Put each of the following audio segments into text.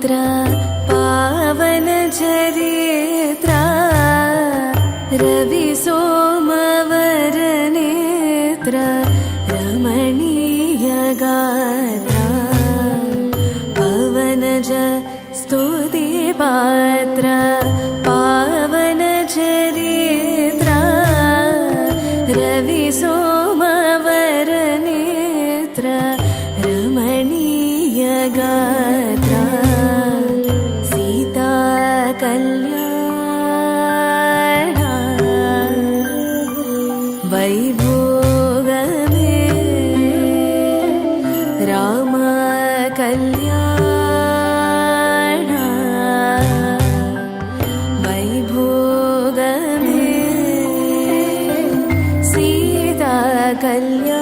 पावन चरित्र रवि सोमवर नेत्र रमणीय गात्र पवनज स्तुति पात्र पावन चरित्र रवि सोमवर नेत्र रमणीय गात्र सीता कल्याण वैभोगमे राम कल्याण वैभोगमे सीता कल्याण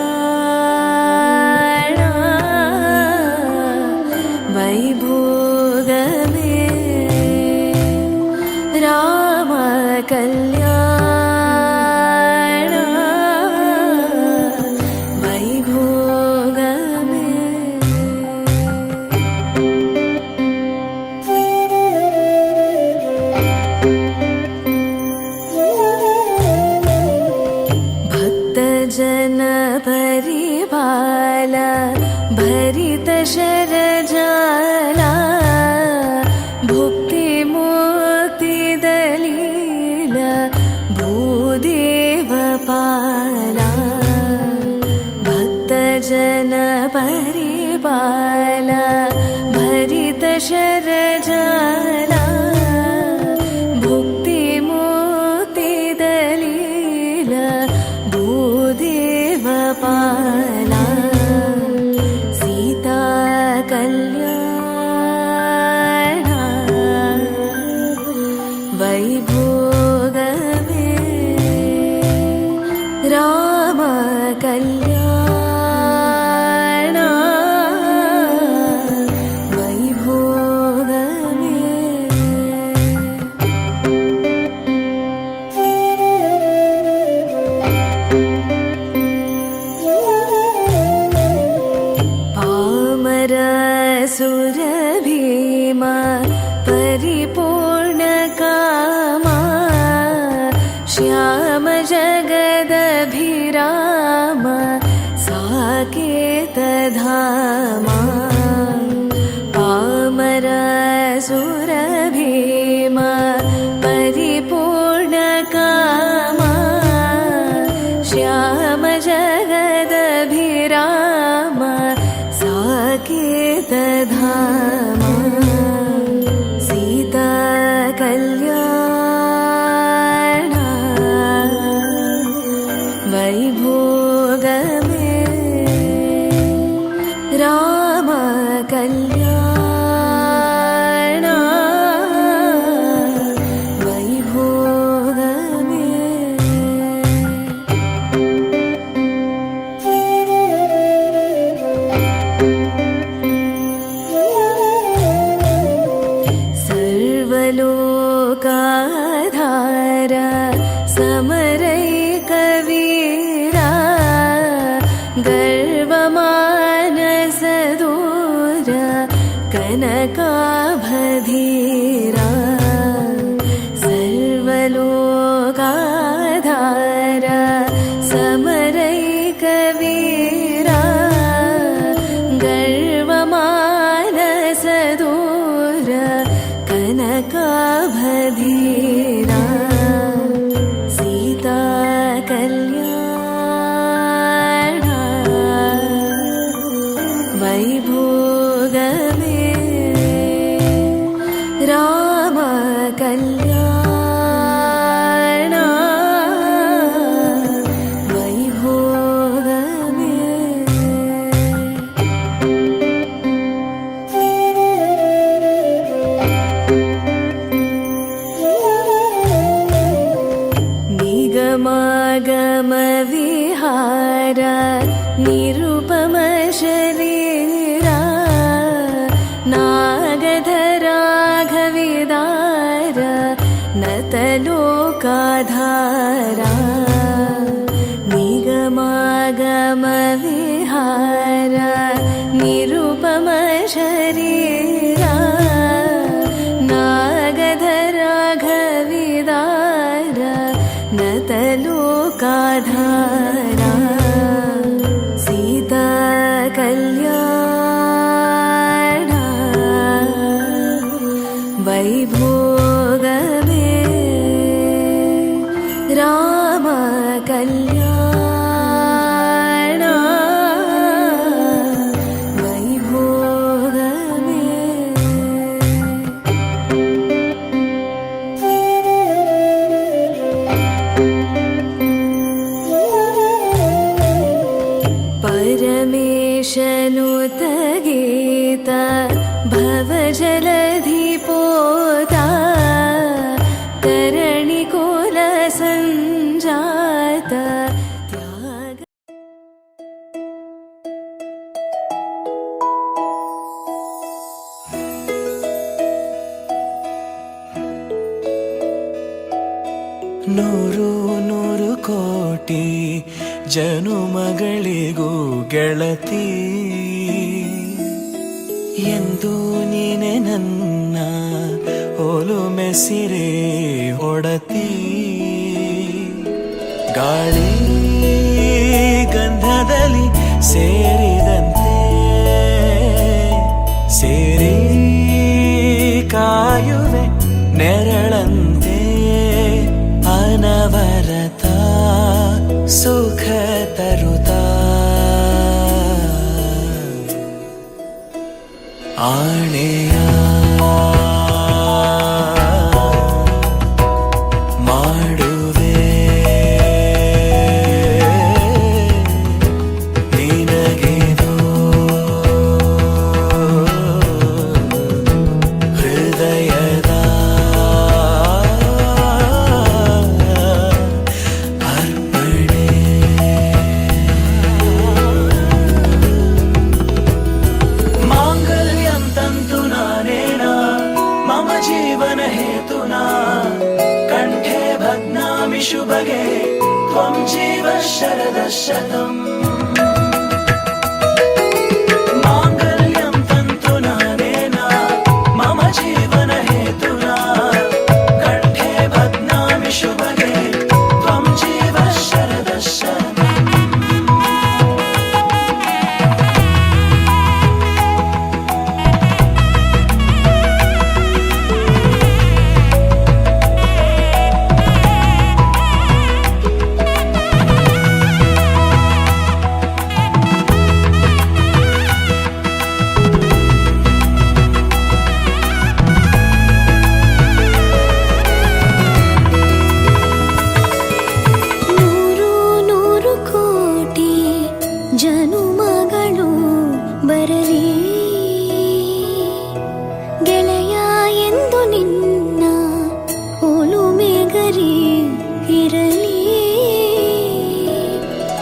वैभोगमे राम कल्याण वैभोगमे भक्तजन परिपाल भरित शरजाला भुक्ति मुक्ति दलील भूदेव पाला भक्तजन परिपाल भरित शरजाला भुक्ति मुक्ति दलील भूदेव पाला सीता कल्याण वैभोगमे राम कल्याण वैभोगमे पामर सुर भीम परिपूर्ण कामा श्याम जगदभिराम साकेत धामा पामर सुर भीम परिपूर्ण कामा श्याम जगदभिराम साकेत धामा सीता कल्याण वैभोगमे राम कल्याण वैभोगमे सर्वलोकाधार समरैकवीरा गर्वमानस दूर कनकाभधीरा सर्वलोकाधार समरैकवीरा गर्वमानस दूर कनकाभधीरा सीता कल्याण वैभोगमे राम कल्याण वैभोगमे निगमागम विहार निरुपम शरीरा नागधराघविदार नतलोकाधारा निगमागम विहार निरुपम शरीरा धारा सीता कल्याण वैभोगमे राम कल्याण वैभोगमे परमेशनुत गीता भवजलधिपोता करणिकुल सञ्जात त्याग ನೂರು ನೂರು ಕೋಟಿ ಜನುಮಗಳಿಗೂ ಗೆಳತಿ ಎಂದು ನೀನೆ ನನ್ನ ಒಲುಮೆಸಿರೆ ಒಡತಿ ಗಾಳಿ ಗಂಧದಲ್ಲಿ ಸೇರಿದಂತೆ ಸೇರಿ ಕಾಯುವೆ ನೆರಳಂತೆ ಅನವರತ ಸುಖ ತರುತ್ತಾ ಆಣೆಯ ಮಾಡುವೆ ನಿನಗೆದು ಹೃದಯದ ಅರ್ಪಣೆ ಮಾಂಗಲ್ಯಂ ತಂತು ನಾನೇನ ಮಮ ಜೀವನ ಹೇತುನಾ ಕಂಠೆ ಭಗ್ನಾಮಿ ಶುಭಗೆ ತ್ವಂ ಜೀವ ಶರದ ಶತಂ ಮಾಂಗಲ್ಯಂ ತಂತು ನಾನೇನ ಮಮ ಜೀವನ ಹೇತುನಾ ಕಂಠೆ ಭಗ್ನಾಮಿ ಶುಭಗೆ ತ್ವಂ ಜೀವ ಶರದ ಶತಂ ನೂರು ನೂರು ಕೋಟಿ ಜನುಮಗಳು ಬರಲಿ ಗೆಳೆಯ ಎಂದು ನಿನ್ನ ಒಲುಮೆಗರಿ ಇರಲಿ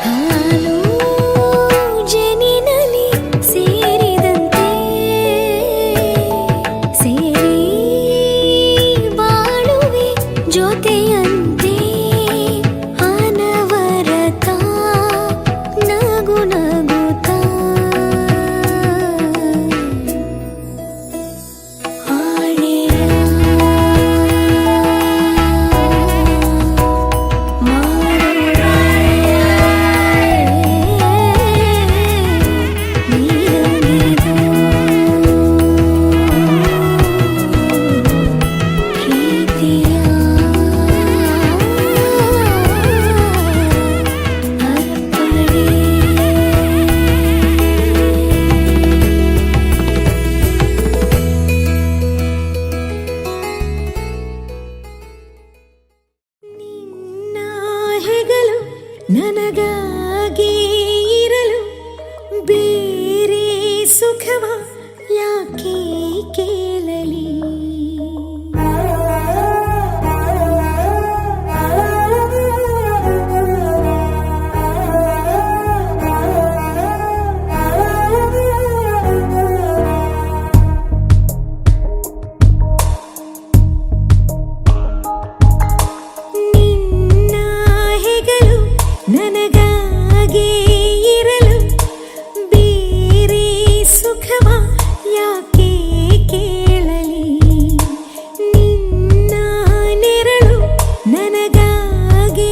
ಹಾಲು ಜನಿನಲಿ ಸೇರಿದಂತೆ ಸೇರಿ ಬಾಳುವೆ ಜೊತೆಯಂತೆ ಅನವರತ ನಗು ನಗುತ್ತಾ ಆಣೆಯ ನಿನ್ನ ಹೆಗಲು ನನಗಾಗಿ ಇರಲು ಬೇರೆ ಸುಖವ ಯಾಕೆ ಕೇಳಲಿ ನಿನ್ನ ಹೆಗಲು ನನಗಾಗಿ ಇರಲು ಬೇರೆ ಸುಖವ ಯಾಕೆ ಕೇಳಲಿ ನಿನ್ನ ನೆರಳು ನನಗಾಗಿ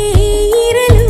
ಇರಲು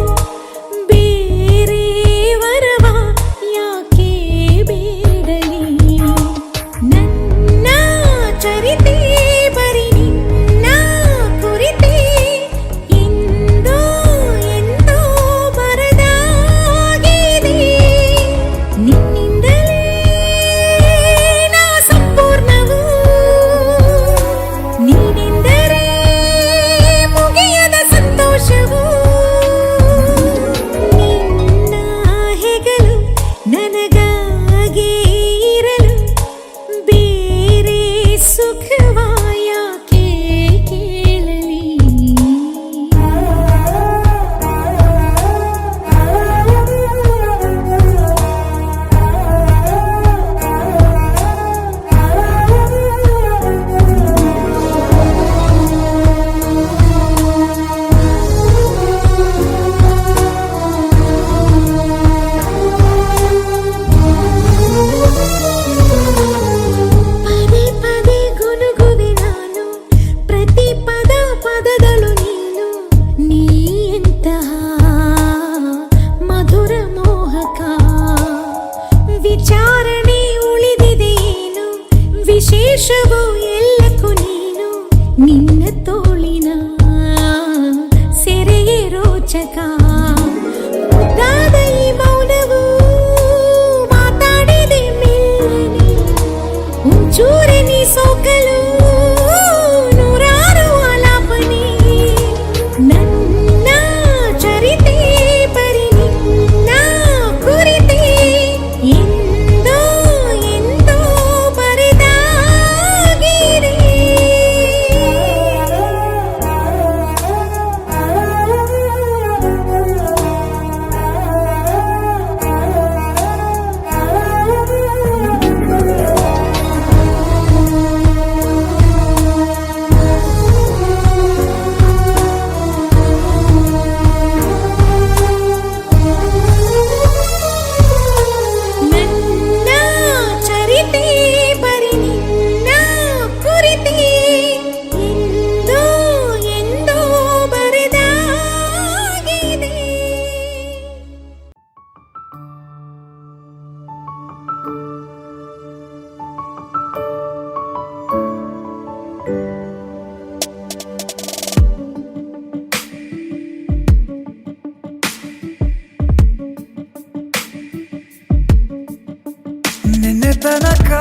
ತನಕ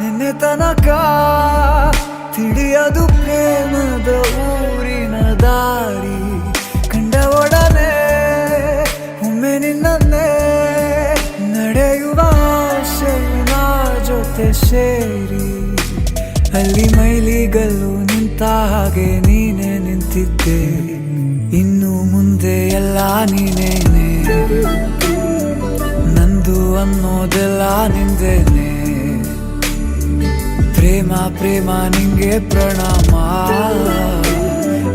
ನಿನ್ನೆ ತನಕ ತಿಳಿಯದು ಪ್ರೇಮದ ಊರಿನ ದಾರಿ ಕಂಡ ಒಡನೆ ಒಮ್ಮೆ ನಿನ್ನೇ ನಡೆಯುವ ಆಸೆಯ ಜೊತೆ ಸೇರಿ ಅಲ್ಲಿ ಮೈಲಿಗಲ್ಲು ನಿಂತ ಹಾಗೆ ನೀನೆ ನಿಂತಿದ್ದೆ ಇನ್ನು ಮುಂದೆ ಎಲ್ಲ ನೀನೇನೆ ನಂದು ಅನ್ನೋದೆಲ್ಲ ನಿಂದೇನೆ ಪ್ರೇಮ ಪ್ರೇಮ ನಿಂಗೆ ಪ್ರಣಾಮ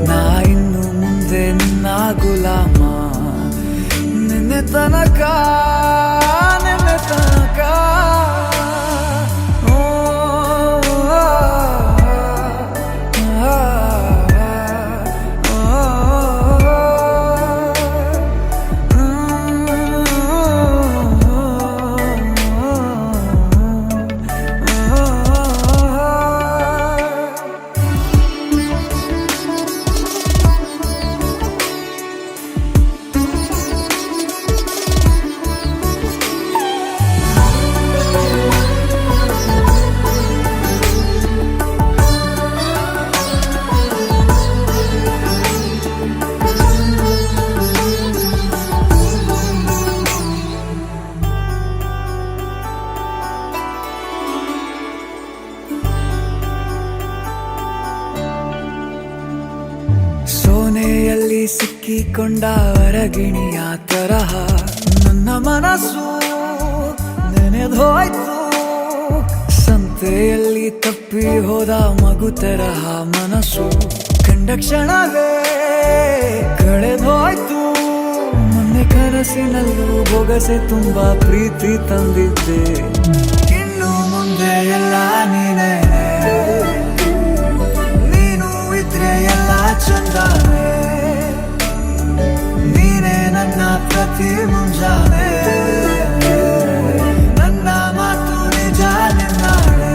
ನಾ ಇನ್ನು ಮುಂದೆ ನಿನ್ನ ಗುಲಾಮ ನಿನ್ನೆ ತನಕ ನಿನ್ನೆ ತನಕ ಸೋನೆಯಲ್ಲಿ ಸಿಕ್ಕಿಕೊಂಡ ಹೊರಗಿಣಿಯ ತರಹ ನನ್ನ ಮನಸ್ಸು ನೆನೆದೋಯ್ತು ಸಂತೆಯಲ್ಲಿ ತಪ್ಪಿ ಹೋದ ಮಗು ತರಹ ಮನಸ್ಸು ಕಂಡ ಕ್ಷಣವೇ ಕಳೆದೋಯ್ತು ಮೊನ್ನೆ ಕನಸಿನಲ್ಲೂ ಬೊಗಸೆ ತುಂಬಾ ಪ್ರೀತಿ ತಂದಿದ್ದೆ ಇನ್ನು ಮುಂದೆ ಎಲ್ಲ ನೀನೇ ಎಲ್ಲ ಚಂದಾನೆ ನೀನೇ ನನ್ನ ಪ್ರತಿ ಮುಂಜಾನೆ ನನ್ನ ಮಾತು ನಿಜ ನಿನ್ನಾಳೆ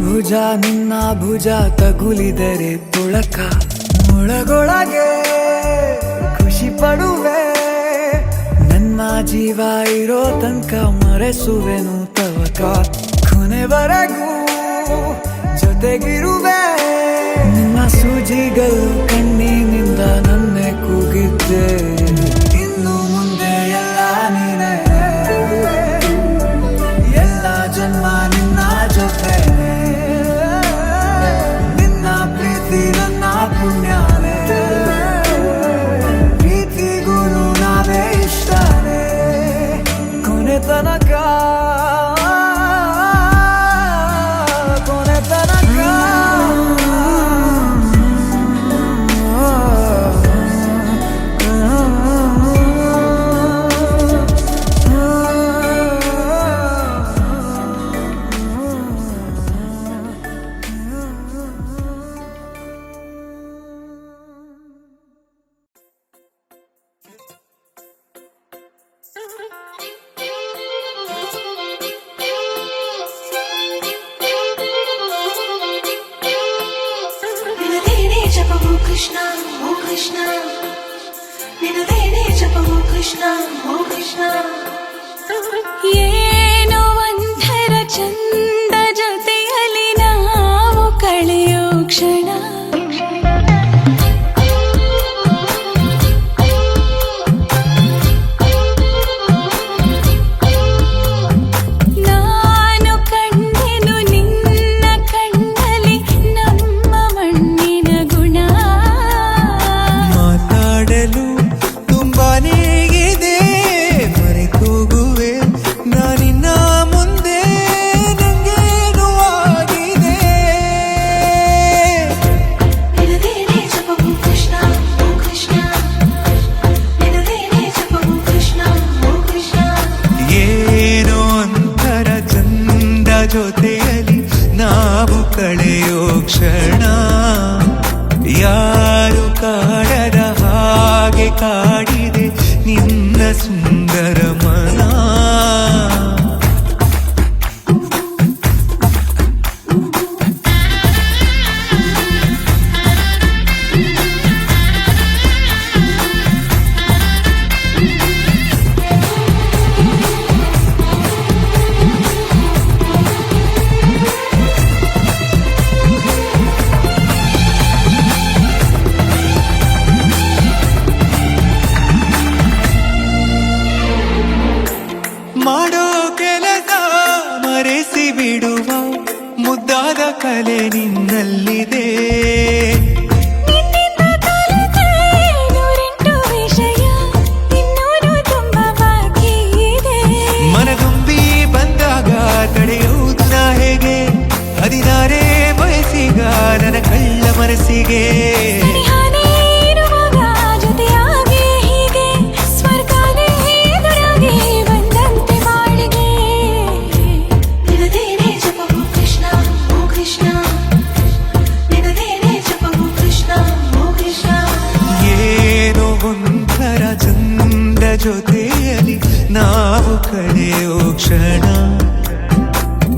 ಭುಜ ನಿನ್ನ ಭುಜ ತಗುಲಿದರೆ ತುಳಕ ಒಳಗೊಳಗೆ ಖುಷಿ ಪಡುವೆ ನನ್ನ ಜೀವ ಇರೋ ತನಕ ಮರೆಸುವೆನು ತವಕ ಕೊನೆವರೆಗೂ ಜೊತೆಗಿರುವೆ ನಿನ್ನ ಸೂಜಿಗಳು ಕಣ್ಣಿನಿಂದ ನನ್ನೆ ಕೂಗಿದ್ದೆ ಇನ್ನು ಮುಂದೆ ಎಲ್ಲ ನೀನೇ ಎಲ್ಲ ಜನ್ಮ ನಿನ್ನ ಜೊತೆ ನನ್ನ ಪುಣ್ಯನೇ ಪ್ರೀತಿಗೂ ನಾವೇ ಇಷ್ಟನೇ ಕೊನೆ ತನಕ ಕೊನೆ ತನಕ Krishna, oh Krishna, ನಿನ್ನದೇನೇ ಜಪವು Krishna, oh Krishna. ಏನೋ ಒಂಥರ ಚಂದ ಜೊತೆಯಲ್ಲಿ ನಾವು ಕಳೆಯೋ ಕ್ಷಣ ಜೊತೆಯಲ್ಲಿ ನಾವು ಕಳೆಯೋ ಕ್ಷಣ ಯಾರು ಕಾಡದ ಹಾಗೆ ಕಾಡಿದೆ ನಿನ್ನ ಸುಂದರ ಮನ. ಮಾಡೋ ಕೆಲಸ ಮರೆಸಿ ಬಿಡುವ ಮುದ್ದಾದ ಕಲೆ ನಿನ್ನಲ್ಲಿದೆ. ನಿನ್ನಿಂದ ಕಲಿತೆ ನೂರೆಂಟು ವಿಷಯ, ಇನ್ನೂರು ತುಂಬ ಬಾಕಿ ಇದೆ. ಮನಗುಂಬಿ ಬಂದಾಗ ತಡೆಯುವುದು ನಾ ಹೇಗೆ, 16 ವಯಸ್ಸಿಗ ನನ್ನ ಕಳ್ಳ ಮನಸ್ಸಿಗೆ. ಸನಿಹಾನೇ ಇರುವಾಗ ಜೊತೆಯಾಗಿ ಹೀಗೆ ಸ್ವರ್ಗನೇ ಎದುರಾಗಿ ಬಂದಂತೆ ಬಾಳಿಗೆ. ನಿನದೇನೆ ಜಪವು ಕೃಷ್ಣ ಓ ಕೃಷ್ಣ, ನಿನದೇನೆ ಜಪವು ಕೃಷ್ಣ ಓ ಕೃಷ್ಣ. ಏನೋ ಒಂಥರ ಚಂದ ಜೊತೆಯಲ್ಲಿ ನಾವು ಕಳೆಯೋ ಕ್ಷಣ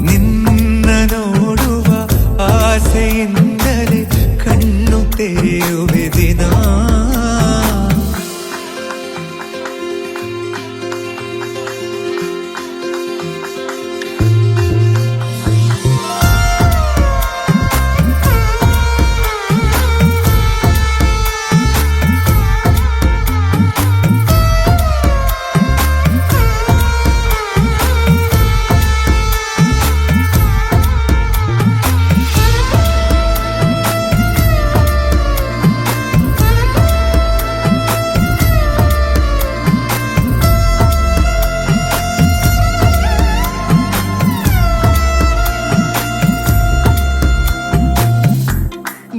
ನಿನ್ನ ನೋಡುವ ಆಸೆಯಿಂದಲೇ ಕಣ್ಣು ತೆರೆಯುವೆ ದಿನ.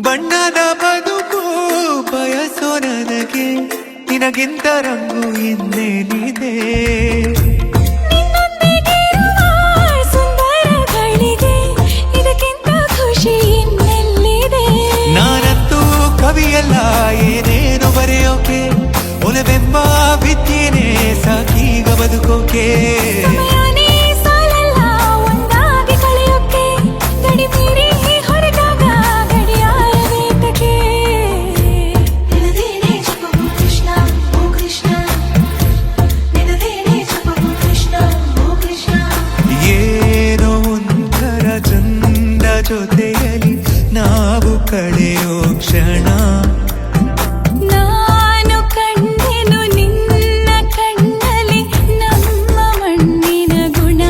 ಬಣ್ಣದ ಬದುಕು ಬಯಸೋ ನನಗೆ ನಿನಗಿಂತ ರಂಗು ಇನ್ನೇನಿದೆ. ನಿನ್ನೊಂದಿಗಿರುವ ಸುಂದರಗಳಿಗೆ ಇದಕ್ಕಿಂತ ಖುಷಿ ಇನ್ನೆಲ್ಲಿದೆ. ನಾನಂತೂ ಕವಿಯಲ್ಲ ಏನೇನು ಬರೆಯೋಕೆ, ಒಲವೆಂಬ ವಿದ್ಯೆನೇ ಸಾಕೀಗ ಬದುಕೋಕೆ. ಸಮಯನೇ ಸಾಲಲ್ಲ ಒಂದಾಗಿ ಕಳೆಯೋಕೆ, ಗಡಿ ಮೀರಿ ಹೊರಟಾಗ ಗಡಿಯಾರ ವೇತಕ್ಕೆ. ನಿನದೇನೆ ಜಪವು ಕೃಷ್ಣ ಓ ಕೃಷ್ಣ, ನಿನದೇನೆ ಜಪವು ಕೃಷ್ಣ ಓ ಕೃಷ್ಣ. ಏನೋ ಒಂಥರ ಚಂದ ಜೊತೆಯಲ್ಲಿ ನಾವು ಕಳೆಯೋ ಕ್ಷಣ ನಾನು ಕಂಡೆನು ನಿನ್ನ ಕಣ್ಣಲ್ಲಿ ನಮ್ಮ ಮಣ್ಣಿನ ಗುಣ.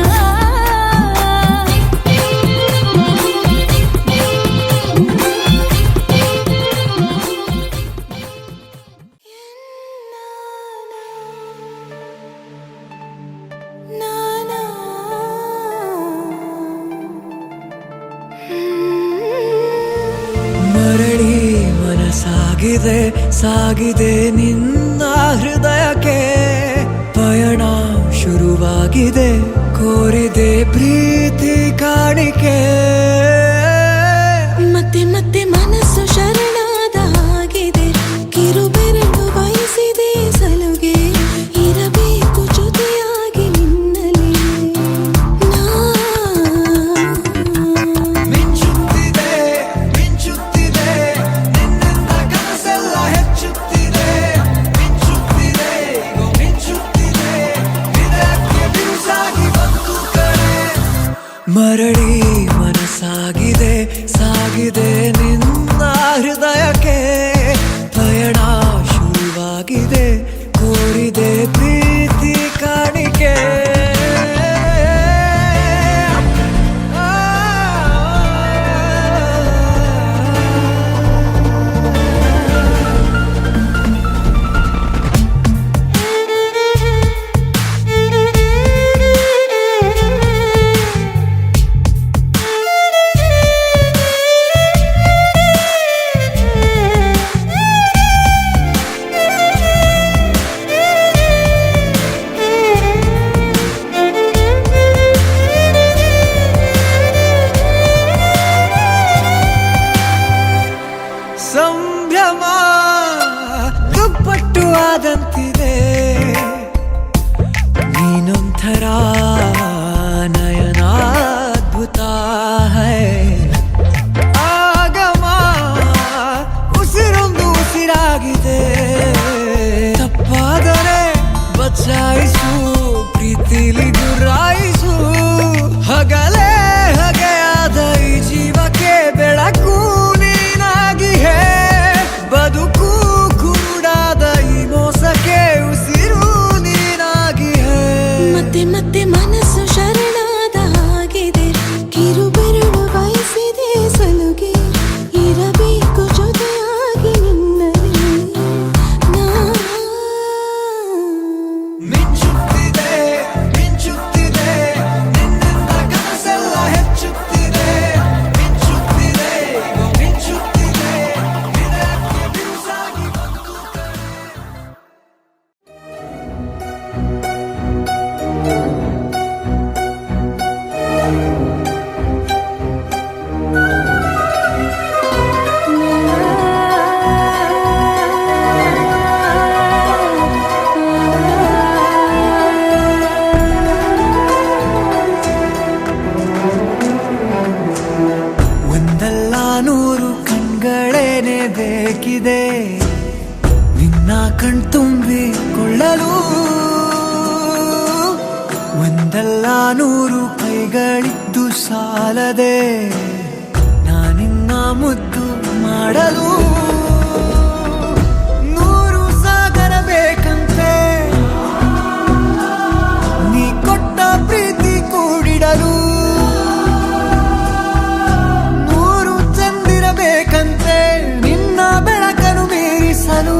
ನಾನಾ ಮರಳಿ ಮನಸಾಗಿದೆ ಸಾಗಿದೆ ನಿನ್ನ ಹೃದಯಕ್ಕೆ. ಪಯಣ ಶುರುವಾಗಿದೆ ಕೋರಿದೆ ಪ್ರೀತಿ ಕಾಣಿಕೆ. ಮತ್ತೆ ಮತ್ತೆ ಮನಸ್ಸು ಶರಣಾದ ಹಾಗಿದೆ, ಕಿರುಬೆರಳು ಬಯಸಿದೆ ಸಲುಗೆ. ಇರಬೇಕು ಜೊತೆಯಾಗಿ ನಿನ್ನಲ್ಲಿ ನಾ. ಮಿಂಚುತ್ತಿದೆ ಮಿಂಚುತ್ತಿದೆ ನಿನ್ನಿಂದ ಕನಸೆಲ್ಲ ಹೆಚ್ಚುತ್ತಿದೆ. ಮಿಂಚುತ್ತಿದೆ ಮಿಂಚುತ್ತಿದೆ ಹೃದಯಕ್ಕೆ ಬಿರುಸಾಗಿ ಮಚಾಯಿಸು ಪ್ರೀತಿಲಿ ಗುರಾಯಿಸು ಹಗಲೇ ಹಗೆಯಾದ ಈ ಜೀವಕ್ಕೆ ಬೆಳಕು ನೀನಾಗಿ ಹೇ ಬದುಕು ಕುರುಡಾದ ಈ ಮೋಸಕ್ಕೆ ಉಸಿರು ನೀನಾಗಿ ಹೇ ಮತ್ತೆ ಮತ್ತೆ ಮನಸ್ಸು ಶರಣಾದ ಹಾಗಿದೆ ಕಿರುಬೆರಳು ಬಯಸಿದೆ ಸಲುಗೆ ಇರಬೇಕು ಜೊತೆಯಾಗಿ ನಿನ್ನಲ್ಲಿ ನಾ ಮಿಂಚುತ್ತಿದೆ ಮಿಂಚುತ್ತಿದೆ ನಿನ್ನಿಂದ ಕನಸೆಲ್ಲ ಹೆಚ್ಚುತ್ತಿದೆ ಮಿಂಚುತ್ತಿದೆ ಮಿಂಚುತ್ತಿದೆ ಇದಕ್ಕೆ ಬಿರುಸಾಗಿ ಬಂದುತ್ತದೆ ಒಂದಲ್ಲ ನೂರು ಕಣ್ಗಳೇನೆ ಬೇಕಿದೆ ನಿನ್ನ ಕಣ್ತುಂಬಿಕೊಳ್ಳಲು ಒಂದಲ್ಲ ನೂರು ಕೈಗಳಿದ್ದು ಸಾಲದೆ ನಾನಿನ್ನ ಮುದ್ದು ಮಾಡಲು ನೂರು ಸಾಗರ ಬೇಕಂತೆ ನೀ ಕೊಟ್ಟ ಪ್ರೀತಿ ಕೂಡಿಡಲು ನೂರು ಚಂದಿರಬೇಕಂತೆ ನಿನ್ನ ಬೆಳಕನ್ನು ಮೀರಿಸಲು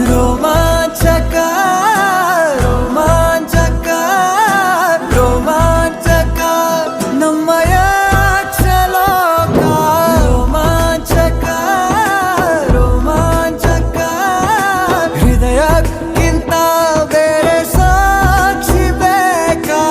ರೋಮಾಂಚಕ ರೋಮಾಂಚಕ ರೋಮಾಂಚಕ ನಮ್ಮಯ ಕ್ಷಲೋಕ ರೋಮಾಂಚಕ ರೋಮಾಂಚಕ ಹೃದಯಕ್ಕಿಂತ ಬೇರೆ ಸಾಕ್ಷಿ ಬೇಕಾ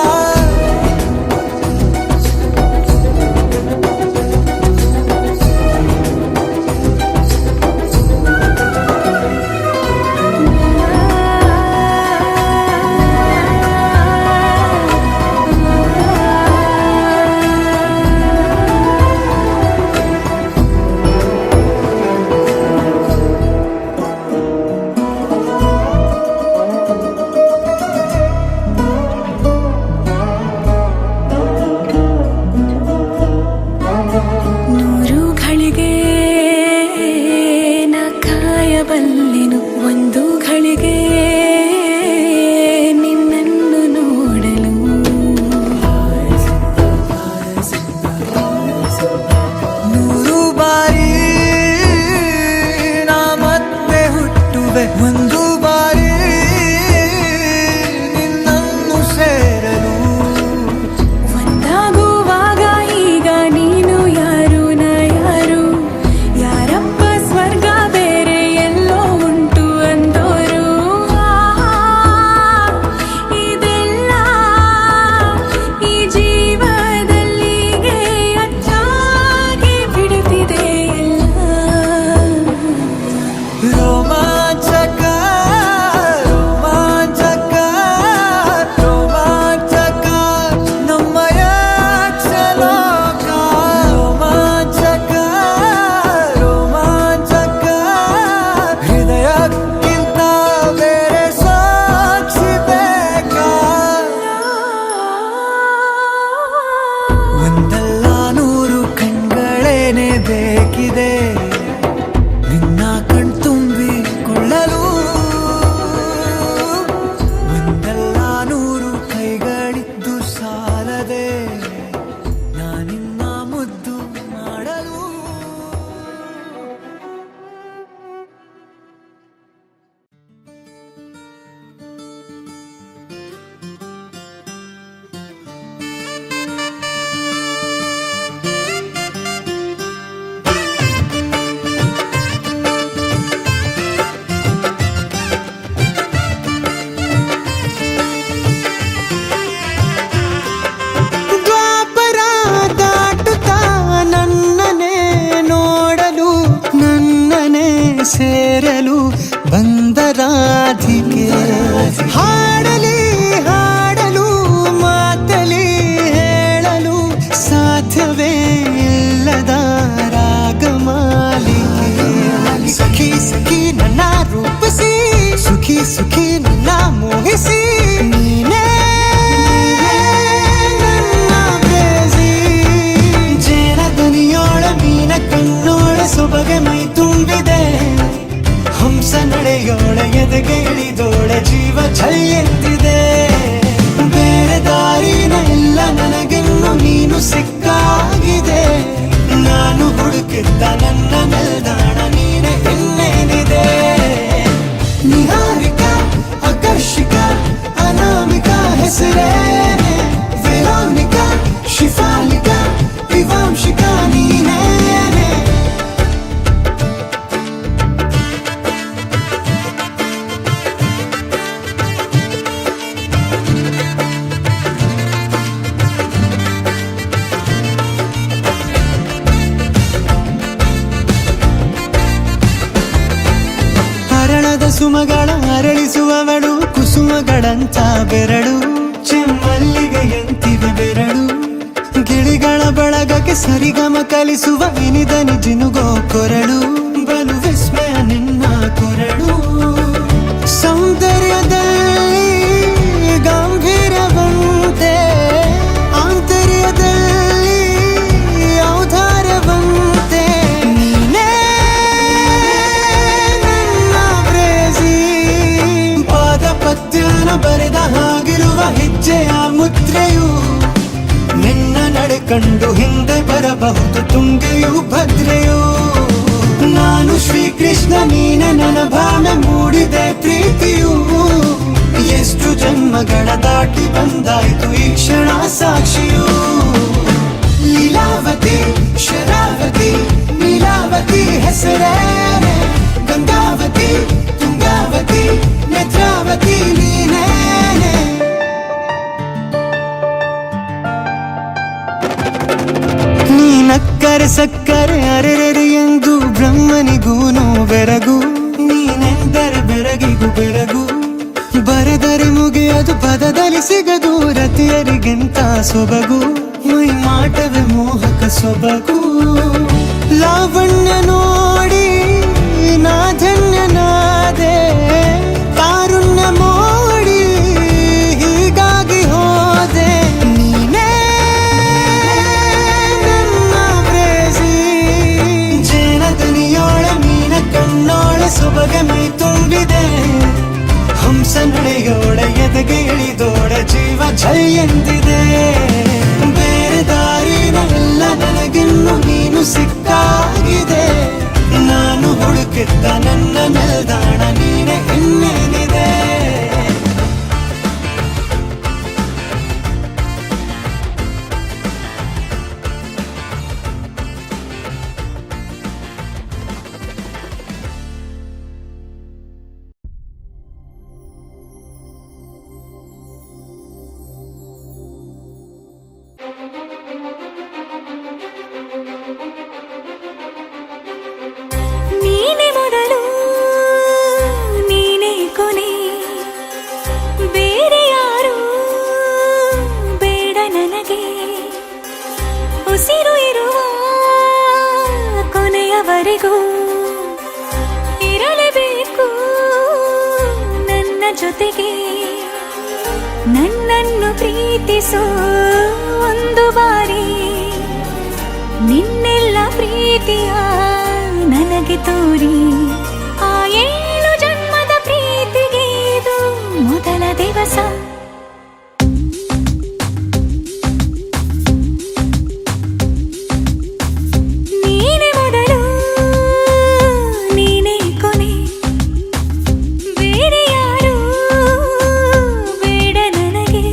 ನೂರು ಘಳಿಗೆ ನಾ ಕಾಯಬಲ್ಲೆನು ಒಂದು ಘಳಿಗೆ ನಿನ್ನನ್ನು ನೋಡಲು ನೂರು ಬಾರಿ ನಾ ಮತ್ತೆ ಹುಟ್ಟುವೆ ಒಂದು ಬಾರಿ ನಿನ್ನನ್ನು ಸೇರಲು ಒಂದಾಗುವಾಗ ಈಗ ನೀನು ಯಾರು ನಾ ಯಾರು ಯಾರಪ್ಪ ಸ್ವರ್ಗ ಬೇರೆ ಎಲ್ಲೋ ಉಂಟು ಅಂದೋರು ಇದೆಲ್ಲ ಈ ಜೀವದಲ್ಲಿಗೆ ಅಚ್ಚಾಗಿ ಬಿಡುತ್ತಿದೆ ಎಲ್ಲ ರೋಮಾಂಚಕ ರೋಮಾಂಚಕ ರೋಮಾಂಚಕ ನಮ್ಮಯ ಕ್ಷಲೋಕ ರೋಮಾಂಚಕ ರೋಮಾಂಚಕ ಹೃದಯಕ್ಕಿಂತ ಬೇರೆ ಸಾಕ್ಷಿ ಬೇಕಾ ಒಂದಲ್ಲ ನೂರು ಕಣ್ಗಳೇನೆ ಬೇಕಿದೆ ನಿನ್ನ ಕಣ್ತುಂಬಿಕೊಳ್ಳಲು ಒಂದಲ್ಲ ನೂರು ಕೈಗಳಿದ್ದು ಸಾಲದೆ ನಾನಿನ್ನ ಮುದ್ದು ಮಾಡಲು ದ್ವಾಪರ ದಾಟುತ್ತಾ ನನ್ನನೆ ನೋಡಲು ನನ್ನನೆ ಸೇರಲು ಬಂದ ರಾಧಿಕೆ ಹಾಡಲಿ ಹಾಡಲು ಮಾತಲಿ ಹೇಳಲು ಸಾಧ್ಯವೇ ಇಲ್ಲದ ರಾಗಮಾಲಿಕೆ ಸಖಿ ಸಖಿ ನನ್ನ ರೂಪಿಸಿ ಸುಖಿ ಸುಖಿ ನನ್ನ ಮೋಹಿಸಿ ನೀನೇ ನನ್ನ ಪ್ರೇಯಸಿ. ಜೇನ ದನಿಯೋಳ ಮೀನ ಕಣ್ಣೋಳ ಸೊಬಗೆ ಮೈ ತುಂಬಿದೆ ಹಂಸ ನಡೆಯೋಳ ಎದೆಗೆ ಇಳಿದೋಳ ಜೀವ ಛೈ ಎಂದಿದೆ. ಬೇರೆ ದಾರಿನ ಇಲ್ಲ ನನಗಿನ್ನು ನೀನು ಸಿಕ್ಕಾಗಿದೆ ನಾನು ಹುಡುಕಿದ್ದ ನನ್ನ ನಿಲ್ದಾಣ ನೀನೆ ಇನ್ನೇನಿದೆ. ನಿಹಾರಿಕಾ ಆಕರ್ಷಿಕಾ ಅನಾಮಿಕಾ ಹೆಸರೇನೆ ವೆರೋನಿಕಾ ಶಿಫಾಲಿಕಾ ವಿವಾಂಶಿಕಾ ನೀನೇನೆ. ಹರಣದ ಸುಮಗಳ ಅರಳಿಸುವವಳು ಕುಸುಮಗಳಂತ ಬೆರಳು ಚೆಮ್ಮಲ್ಲಿಗೆಯಂತಿವೆ ಬೆರಳು ಗಿಳಿಗಳ ಬಳಗಕ್ಕೆ ಸರಿಗಮ ಕಲಿಸುವ ಇನಿದನಿ ಜಿನುಗೋ ಕೊರಳು ಬಲು ವಿಸ್ಮಯ ನಿನ್ನ ಕೊರಳು. ಸೌಂದರ್ಯದಲ್ಲಿ ಗಾಂಭೀರ್ಯವಂತೆ ಆಂತರ್ಯದಲ್ಲಿ ಔದಾರ್ಯವಂತೆ ನೀನೇ ನನ್ನ ಪ್ರೇಯಸಿ. ಪಾದ ಪದ್ಯನ ಬರೆದ ಹಾಗಿರುವ ಹೆಜ್ಜೆಯ ಮುದ್ರೆಯು ನಿನ್ನ ನಡೆ ಕಂಡು ಹಿಂದೆ ಬರಬಹುದು ತುಂಗೆಯು ಭದ್ರೆಯು. ನಾನು ಶ್ರೀಕೃಷ್ಣ ನೀನೆ ನನ್ನ ಭಾವನೆ ಮೂಡಿದೆ ಪ್ರೀತಿಯು ಎಷ್ಟು ಜನ್ಮಗಳ ದಾಟಿ ಬಂದಾಯ್ತು ಈ ಕ್ಷಣ ಸಾಕ್ಷಿಯು. ಲೀಲಾವತಿ ಶರಾವತಿ ನೀಲಾವತಿ ಹೆಸರೇನೆ ಗಂಗಾವತಿ ತುಂಗಾವತಿ ನೇತ್ರಾವತಿ ನೀನೇನೆ. ನೀನಕ್ಕರೆ ಸಕ್ಕರೆ ಅರೆರೆರೆ ಎಂದು ಬ್ರಹ್ಮನಿಗೂನು ಬೆರಗು ನೀನೆಂದರೆ ಬೆರಗಿಗೂ ಬೆರಗು ಬರೆದರೆ ಮುಗಿಯದು ಪದದಲ್ಲಿ ಸಿಗದು ರತಿಯರಿಗಿಂತ ಸೊಬಗು ಮೈ ಮಾಟವೇ ಮೋಹಕ ಸೊಬಗು. ಲಾವಣ್ಯ ನೋಡಿ ನಾ ಧನ್ಯನಾದೆ ಕಾರುಣ್ಯ ಮೋಡಿ ಹೀಗಾಗಿ ಹೋದೆ ನೀನೇ ನನ್ನ ಪ್ರೇಯಸಿ. ಜೇನ ದನಿಯೋಳ ಮೀನ ಕಣ್ಣೋಳ ಸೊಬಗೆ ಮೈ ತುಂಬಿದೆ ಹಂಸ ನಡೆಯೋಳ ಎದೆಗೆ ಇಳಿದೋಳ ಜೀವ ಛೈ ಎಂದಿದೆ. ಬೇರೆ ದಾರಿನ ಇಲ್ಲ ನನಗಿನ್ನು ನೀನು ಸಿಕ್ಕಾಗಿದೆ ನಾನು ಹುಡುಕಿದ್ದ ನನ್ನ ನಿಲ್ದಾಣ ನೀನೆ ಇನ್ನೇನಿದೆ. ನೀನೆ ಮೊದಲು ನೀನೆ ಕೊನೆ ಬೇರೆ ಯಾರು ಬೇಡ ನನಗೆ ಉಸಿರು ಇರುವ ಕೊನೆಯವರೆಗೂ ಇರಲೇಬೇಕು ನನ್ನ ಜೊತೆಗೆ. ನನ್ನನ್ನು ಪ್ರೀತಿಸೋ ಒಂದು ಬಾರಿ ನಿನ್ನೆಲ್ಲ ಪ್ರೀತಿಯ ನನಗೆ ತೋರಿ ಆ 7 ಜನ್ಮದ ಪ್ರೀತಿಗೆ ಇದು ಮೊದಲ ದಿವಸ. ನೀನೆ ಮೊದಲು ನೀನೆ ಕೊನೆ ಬೇರೆ ಯಾರು ಬೇಡ ನನಗೆ.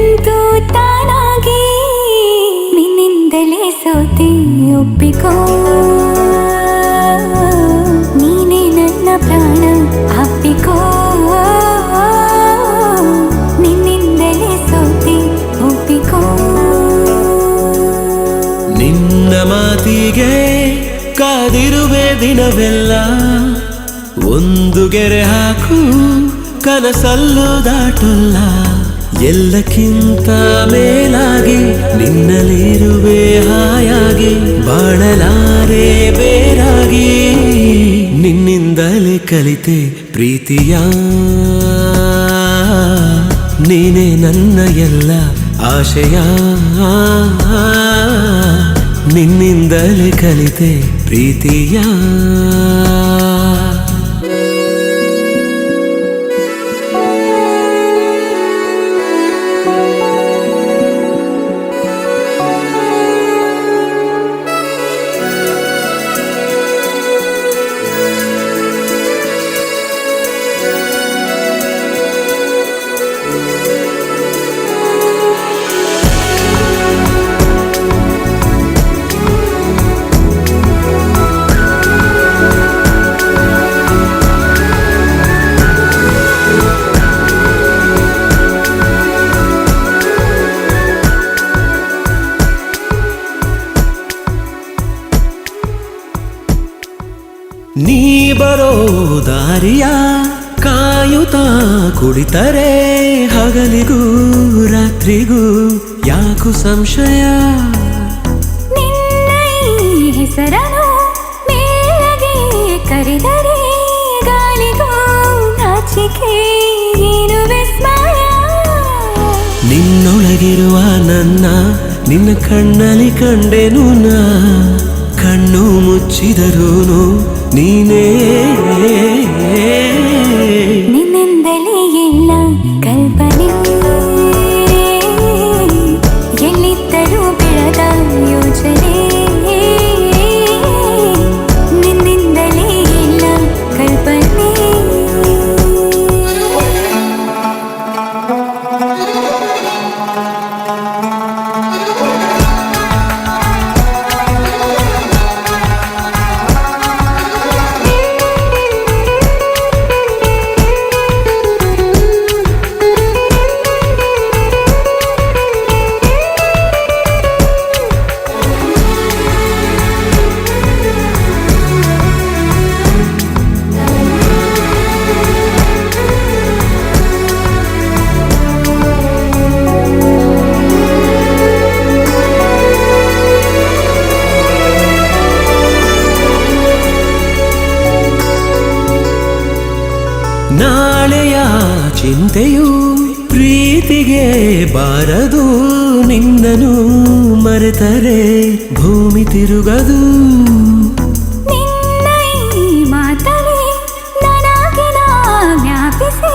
ಬಂತು ತಾನಾಗಿ ನಿನ್ನಿಂದಲೇ ಸೋತೆ ಒಪ್ಪಿಕೋ ನೀನೇ ನನ್ನ ಪ್ರಾಣ ಅಪ್ಪಿಕೋ ನಿನ್ನಿಂದಲೇ ಸೋತೆ ಒಪ್ಪಿಕೋ ನಿನ್ನ ಮಾತಿಗೆ ಕಾದಿರುವೆ ದಿನವೆಲ್ಲ ಒಂದು ಗೆರೆ ಹಾಕು ಕನಸಲ್ಲೂ ದಾಟಲ್ಲ ಎಲ್ಲಕ್ಕಿಂತ ಮೇಲಾಗಿ ನಿನ್ನಲ್ಲಿರುವೆ ಹಾಯಾಗಿ ಬಾಳಲಾರೆ ಬೇರಾಗಿ ನಿನ್ನಿಂದಲೇ ಕಲಿತೆ ಪ್ರೀತಿಯ ನೀನೇ ನನ್ನ ಎಲ್ಲ ಆಶಯ ನಿನ್ನಿಂದಲೇ ಕಲಿತೆ ಪ್ರೀತಿಯ ನೀ ಬರೋ ದಾರಿಯ ಕಾಯುತ್ತಾ ಕುಳಿತರೆ ಹಗಲಿಗೂ ರಾತ್ರಿಗೂ ಯಾಕು ಸಂಶಯ ನಿನ್ನ ಈ ಹೆಸರನ್ನು ಮೇಲಗೆ ಕರೆದರೆ ಗಾಳಿಗೂ ನಾಚಿಕೆ ಏನು ವಿಸ್ಮಯ ನಿನ್ನೊಳಗಿರುವ ನನ್ನ ನಿನ್ನ ಕಣ್ಣಲ್ಲಿ ಕಂಡೆನು ನಾ ಕಣ್ಣು ಮುಚ್ಚಿದರೂನು ನೀನೇ ನಿನ್ನಿಂದಲೇ ಎಲ್ಲ ಕಲ್ಪನೆ ಎಲ್ಲಿದ್ದರೂ ಬೆಳೆದ ಯೋಚನೆ ನಿನ್ನಿಂದಲೇ ಎಲ್ಲ ಕಲ್ಪನೆ ನಾಳೆಯ ಚಿಂತೆಯು ಪ್ರೀತಿಗೆ ಬಾರದು ನಿನ್ನನು ಮರೆತರೆ ಭೂಮಿ ತಿರುಗದು ನಿನ್ನ ಈ ಮಾತಲ್ಲಿ ನನಗಿನ ಜ್ಞಾಪಿಸಿ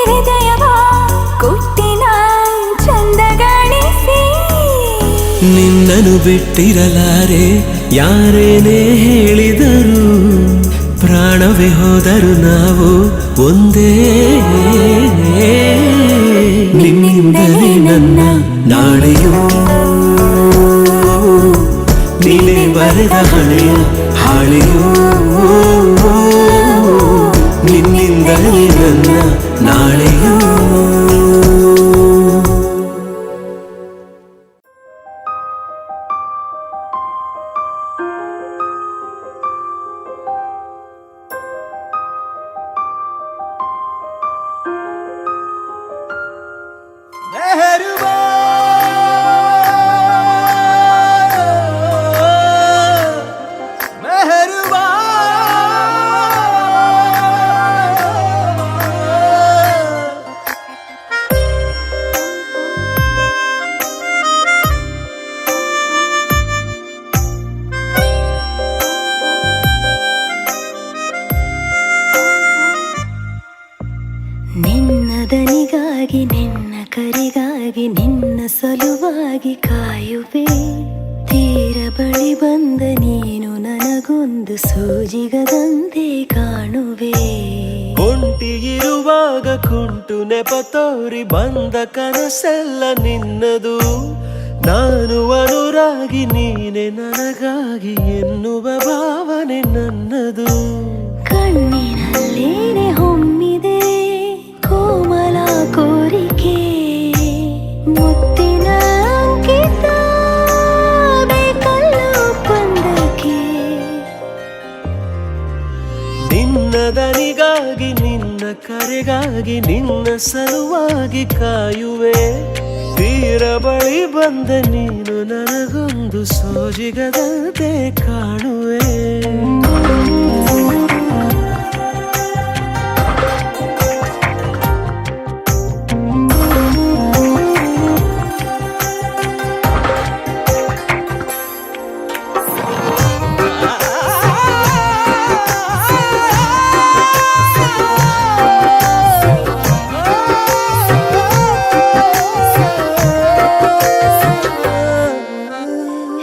ಹೃದಯವ ಕೊಟ್ಟಿನ ಚಂದಗಾಣಿಸಿ ನಿನ್ನನು ಬಿಟ್ಟಿರಲಾರೆ ಯಾರೇನೇ ಹೇಳಿದರು ಪ್ರಾಣವೇ ಹೋದರು ನಾವು ಒಂದೇ ನಿನ್ನಿಂದಲೇ ನನ್ನ ನಾಳೆಯೂ ನೀನೇ ಬರೆದ ಹಳೆಯ ಹಾಳೆಯೂ ನಿನ್ನಿಂದಲೇ ನನ್ನ ನಾಳೆಯೂ ನಿನ್ನದನಿಗಾಗಿ ನಿನ್ನ ಕರೆಗಾಗಿ ನಿನ್ನ ಸಲುವಾಗಿ ಕಾಯುವೆ ತೀರ ಬಳಿ ಬಂದ ನೀನು ನನಗೊಂದು ಸೋಜಿಗದಂತೆ ಕಾಣುವೆ. ಒಂಟಿಗಿರುವಾಗ ಕುಂಟು ನೆಪ ತೋರಿ ಬಂದ ಕನಸೆಲ್ಲ ನಿನ್ನದು. ನಾನು ಅನುರಾಗಿ ನೀನೆ ನನಗಾಗಿ ಎನ್ನುವ ಭಾವನೆ ನನ್ನದು. ಕಣ್ಣಿನಲ್ಲೇನೆ ಹೊಮ್ಮಿದೆ ಕೋಮಲ ಕೋರಿಕೆ, ಮುತ್ತಿನ ಅಂಕಿತ ಬೇಕಲ್ಲ ಒಪ್ಪಂದಕ್ಕೆ. ನಿನ್ನ ದನಿಗಾಗಿ ನಿನ್ನ ಕರೆಗಾಗಿ ನಿನ್ನ ಸಲುವಾಗಿ ಕಾಯುವೆ. ತೀರ ಬಳಿ ಬಂದ ನೀನು ನನಗೊಂದು ಸೋಜಿಗದಂತೆ ಕಾಣುವೆ.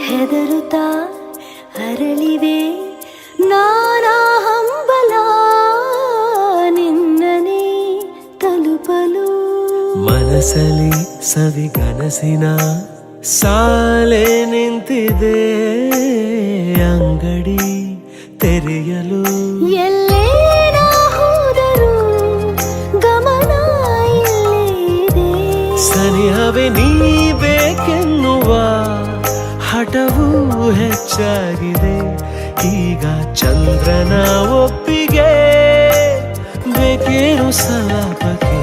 ಹೆದರುತ್ತಾ ಅರಳಿವೆ ನಾನಾ ಹಂಬಲ ನಿನ್ನನೇ ತಲುಪಲು. ಮನಸಲಿ ಸವಿಗನಸಿನ ಸಾಲೆ ನಿಂತಿದೆ, ಅಂಗಡಿ ತೆರೆಯಲು. ಎಲ್ಲೇ ನಾ ಹೋದರೂ ಗಮನ ಇಲ್ಲೇ ಇದೆ. ಸನಿಹವೇ ನೀ ಬೇಕೆನ್ನುವ ಹಠವೂ ಹೆಚ್ಚಾಗಿದೆ. ಈಗ ಚಂದ್ರನ ಒಪ್ಪಿಗೆ ಬೇಕೇನು ಸಲಾಪಕ್ಕೆ.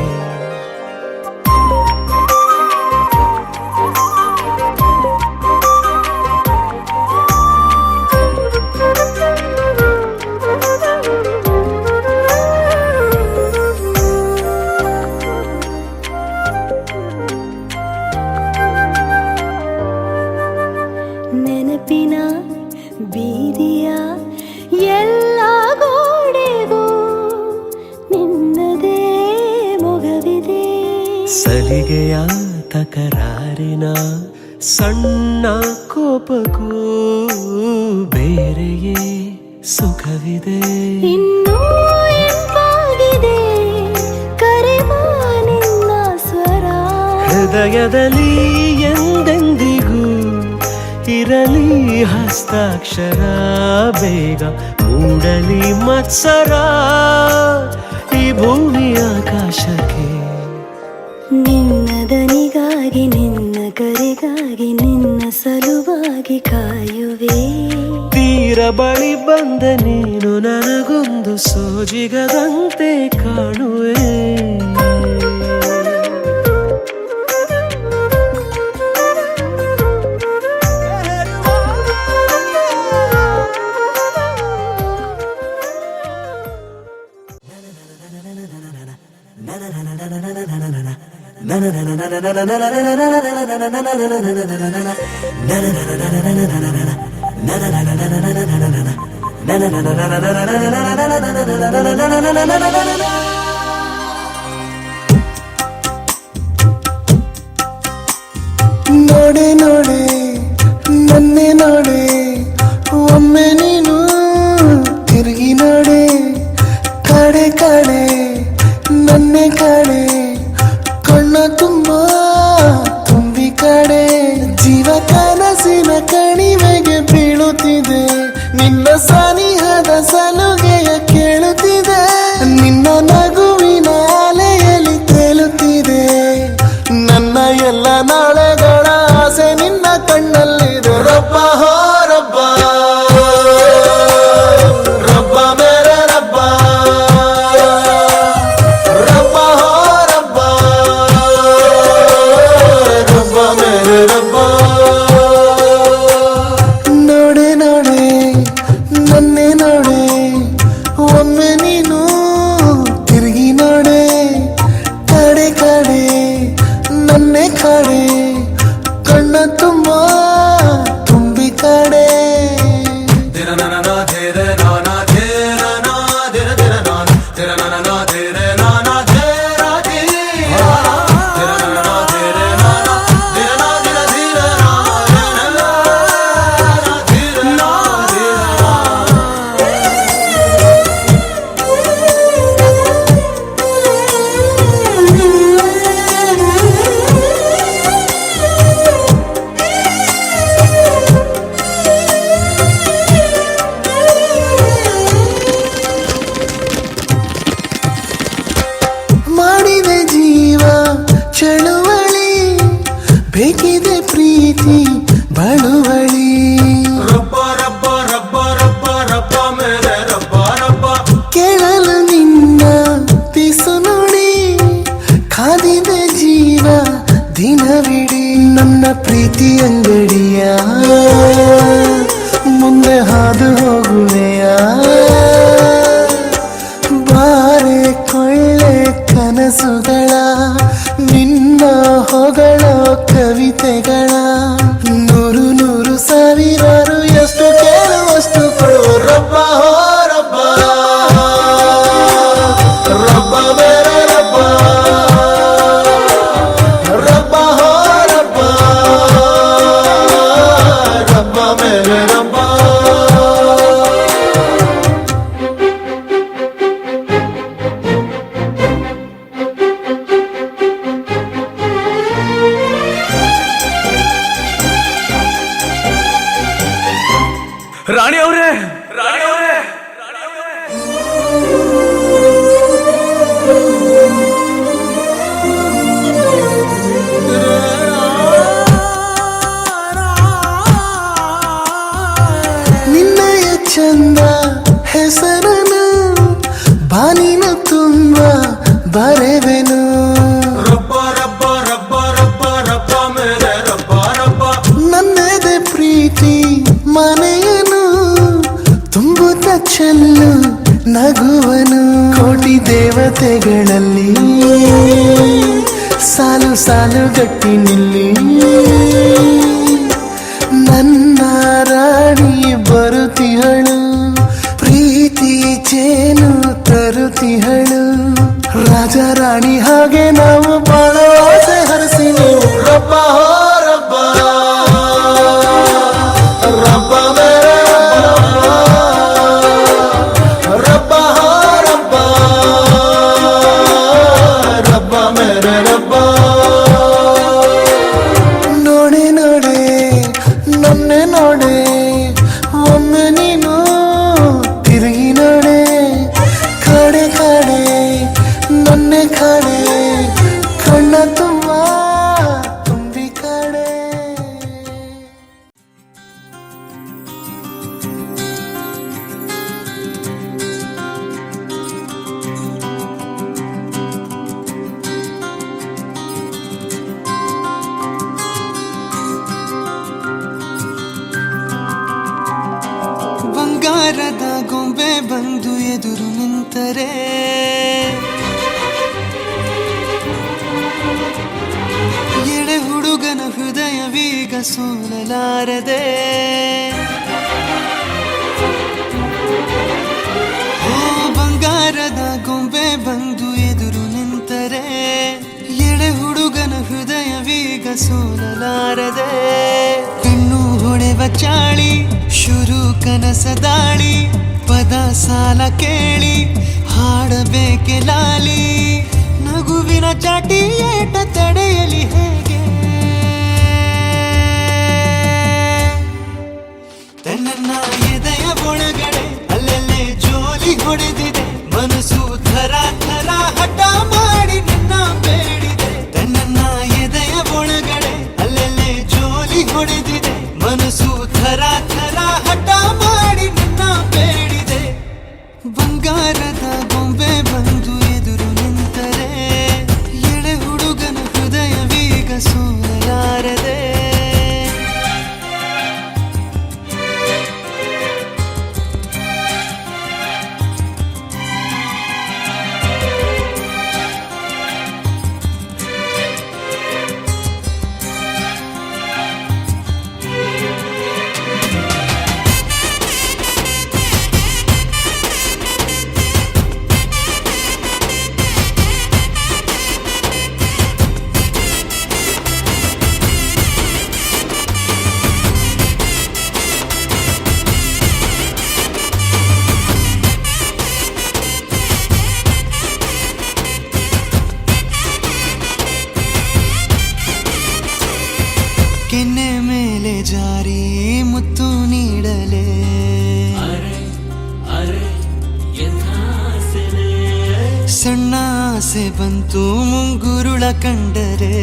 ನೆನಪಿನ ಬೀದಿಯ ಎಲ್ಲ ಗೋಡೆಗೂ ನಿನ್ನದೇ ಮೊಗವಿದೆ. ಸಲಿಗೆಯ ತಕರಾರಿನ ಸಣ್ಣ ಕೋಪಕ್ಕೂ ಬೇರೆಯೇ ಸುಖವಿದೆ. ಇನ್ನೂ ಎಂಪಾಗಿದೆ ಕರೆವ ನಿನ್ನ ಸ್ವರ. ಹೃದಯದಲ್ಲಿ ಎಂದೆಂದಿಗೂ ಇರಲಿ ಹಸ್ತಾಕ್ಷರ. ಬೇಗ ಮೂಡಲಿ ಮತ್ಸರ ಈ ಭೂಮಿ ಆಕಾಶಕ್ಕೆ. ನಿನ್ನ ದನಿಗಾಗಿ ನಿನ್ನ ಕರೆಗಾಗಿ ನಿನ್ನ ಸಲುವಾಗಿ ಕಾಯುವೆ. ತೀರ ಬಳಿ ಬಂದ ನೀನು ನನಗೊಂದು ಸೋಜಿಗದಂತೆ ಕಾಣುವೆ. ನೋಡೆ ನೋಡೆ ನನ್ನೆ ನೋಡೆ ಒಮ್ಮೆ ನೀನು ತಿರುಗಿ ನೋಡೆ. ಕಾಡೆ ಕಾಡೆ ನನ್ನೆ ಕಾಡೆ ಕಣ್ಣ ತುಂಬ ತುಂಬಿ ಕಾಡೆ. ಜೀವ ಕನಸಿನ ಕಣಿವೆಗೆ ಬೀಳುತ್ತಿದೆ, ನಿನ್ನ ಸನಿಹದ ಸಲುಗೆಯ ಕೇಳುತ್ತಿದೆ. ನಿನ್ನ ನಗುವಿನ ಅಲೆಯಲ್ಲಿ ತೇಲುತ್ತಿದೆ, ನನ್ನ ಎಲ್ಲ ನಾಳೆಗಳ ಆಸೆ ನಿನ್ನ ಕಣ್ಣಲ್ಲಿದೆ. ರಬ್ಬ ಹೋ ರಬ್ಬ ರಬ್ಬ ಮೇರೆ ರಬ್ಬ, ರಬ್ಬ ಹೋ ರಬ್ಬ ರಬ್ಬ ಮೇರೆ ರಬ್ಬ. ನೋಡೆ ನೋಡೆ ನನ್ನೆ ನೋಡೆ ಒಮ್ಮೆ ನೀನು ತಿರುಗಿ ನೋಡೆ. ಕಾಡೆ ಕಾಡೆ ನನ್ನೆ ಕಾಡೆ ಕಣ್ಣ ತುಂಬ ತುಂಬಿ ಕಾಡೆ. ಬೇಕಿದೆ ಪ್ರೀತಿ ಬಳುವಳಿ ಕೇಳಲು ನಿನ್ನ ಪಿಸು ನುಡಿ ಕಾದಿದೆ ಜೀವ ದಿನವಿಡೀ ನನ್ನ ಪ್ರೀತಿ ಅಂಗಡಿಯ ಮುಂದೆ ಹಾದು ಹೋಗುವೆಯ ಬಾರೆ ಕೊಳ್ಳೆ ಕನಸುಗಳ ನಿನ್ನ ಹೊಗಳೋ ಕವಿತೆಗಳ ನೂರು ನೂರು ಸಾವಿರಾರು ಎಷ್ಟು ಕೇಳುವಷ್ಟು ಕೊಡು ರಬ್ಬ ಹೋ ರಬ್ಬ ರಬ್ಬ ಬೇರೆ ರಬ್ಬ ರಬ್ಬ ಹೋ ರಬ್ಬ ರಬ್ಬ ಬೇರೆ ರಬ್ಬ ರಾಣಿ ಅವರೇ ನಿನ್ನಯ ಚಂದ ಹೆಸರನು ಬಾನಿನ ತುಂಬ ಬರೆವೆನು ನನ್ನದೇ ಪ್ರೀತಿ ಮನೆಯನು ತುಂಬುತ್ತ ಚೆಲ್ಲು ನಗುವನು ಕೋಟಿ ದೇವತೆಗಳಲ್ಲಿ ಸಾಲು ಸಾಲು ಗಟ್ಟಿ ನಿಲ್ಲಿ ನನ್ನ ರಾಣಿ ಬರುತ್ತಿಹಳು ಪ್ರೀತಿ ಚೇನು ತರುತ್ತಿಹಳು ರಾಜ ರಾಣಿ ಹಾಗೆ ನಾವು ಬಾಳ ಆಸೆ ಹರಸಿ ನೀವು ರಬ್ಬ ಹೋ ರಬ್ಬ ರಬ್ಬ ಬೇರೆ ರಬ್ಬ ಹೋ ರಬ್ಬ ರಬ್ಬ ಮೇರೆ ರಬ್ಬ ನೋಡೆ ನೋಡೆ ನನ್ನೆ ನೋಡೆ ಒಮ್ಮೆ ನೀನು ತಿರುಗಿ ನೋಡೆ ಕಡೆ ಕಡೆ ನನ್ನೆ ಕಡೆ ಕಣ್ಣ ತುಂಬ ತುಂಬಿ ಕಡೆ ಬಂಗಾರದ ಗೊಂಬೆ ಬಂದು ಎದುರು ನಿಂತರೆ ಎಳೆ ಹುಡುಗನ ಹೃದಯವೀಗ ಸೋಲಲಾರದೆ ಓ ಬಂಗಾರದ ಗೊಂಬೆ ಬಂದು ಎದುರು ನಿಂತರೆ ಎಳೆ ಹುಡುಗನ ಹೃದಯವೀಗ ಸೋಲಲಾರದೆ ಕಣ್ಣು ಹೊಡೆವ ಚಾಳಿ ಶುರು ಕನಸ ದಾಳಿ ಪದ ಸಾಲ ಕೇಳಿ ಹಾಡಬೇಕೆ ಲಾಲಿ ನಗುವಿನ ಚಾಟಿ ಏಟ ತಡೆಯಲಿ ಹೇಗೆ ತನ್ನ ಎದೆಯ ಒಳಗಡೆ ಅಲ್ಲೆಲ್ಲೇ ಜೋಲಿ ಹೊಡೆದಿದೆ ಮನಸ್ಸು ಥರ ಥರ ಹಠ ಮಾಡಿ ನಿನ್ನ ಬೇಡಿದೆ ತನ್ನ ಎದೆಯ ಒಳಗಡೆ ಅಲ್ಲೆಲ್ಲೇ ಜೋಲಿ ಹೊಡೆದಿದೆ ಮನಸ್ಸು ಥರ ಥರ ಹಠ ಮಾಡಿ ನಿನ್ನ ಬೇಡಿದೆ ಬಂಗಾರದ ಗೊಂಬೆ ಬಂದು ಎದುರು ನಿಂತರೆ ಎಳೆ ಹುಡುಗನ ಹೃದಯವೀಗ ಸೋಲಲಾರದೆ ಕೆನ್ನೆ ಮೇಲೆ ಜಾರಿ ಮುತ್ತು ನೀಡಲೆ ಸಣ್ಣ ಆಸೆ ಬಂತು ಮುಂಗುರುಳ ಕಂಡರೆ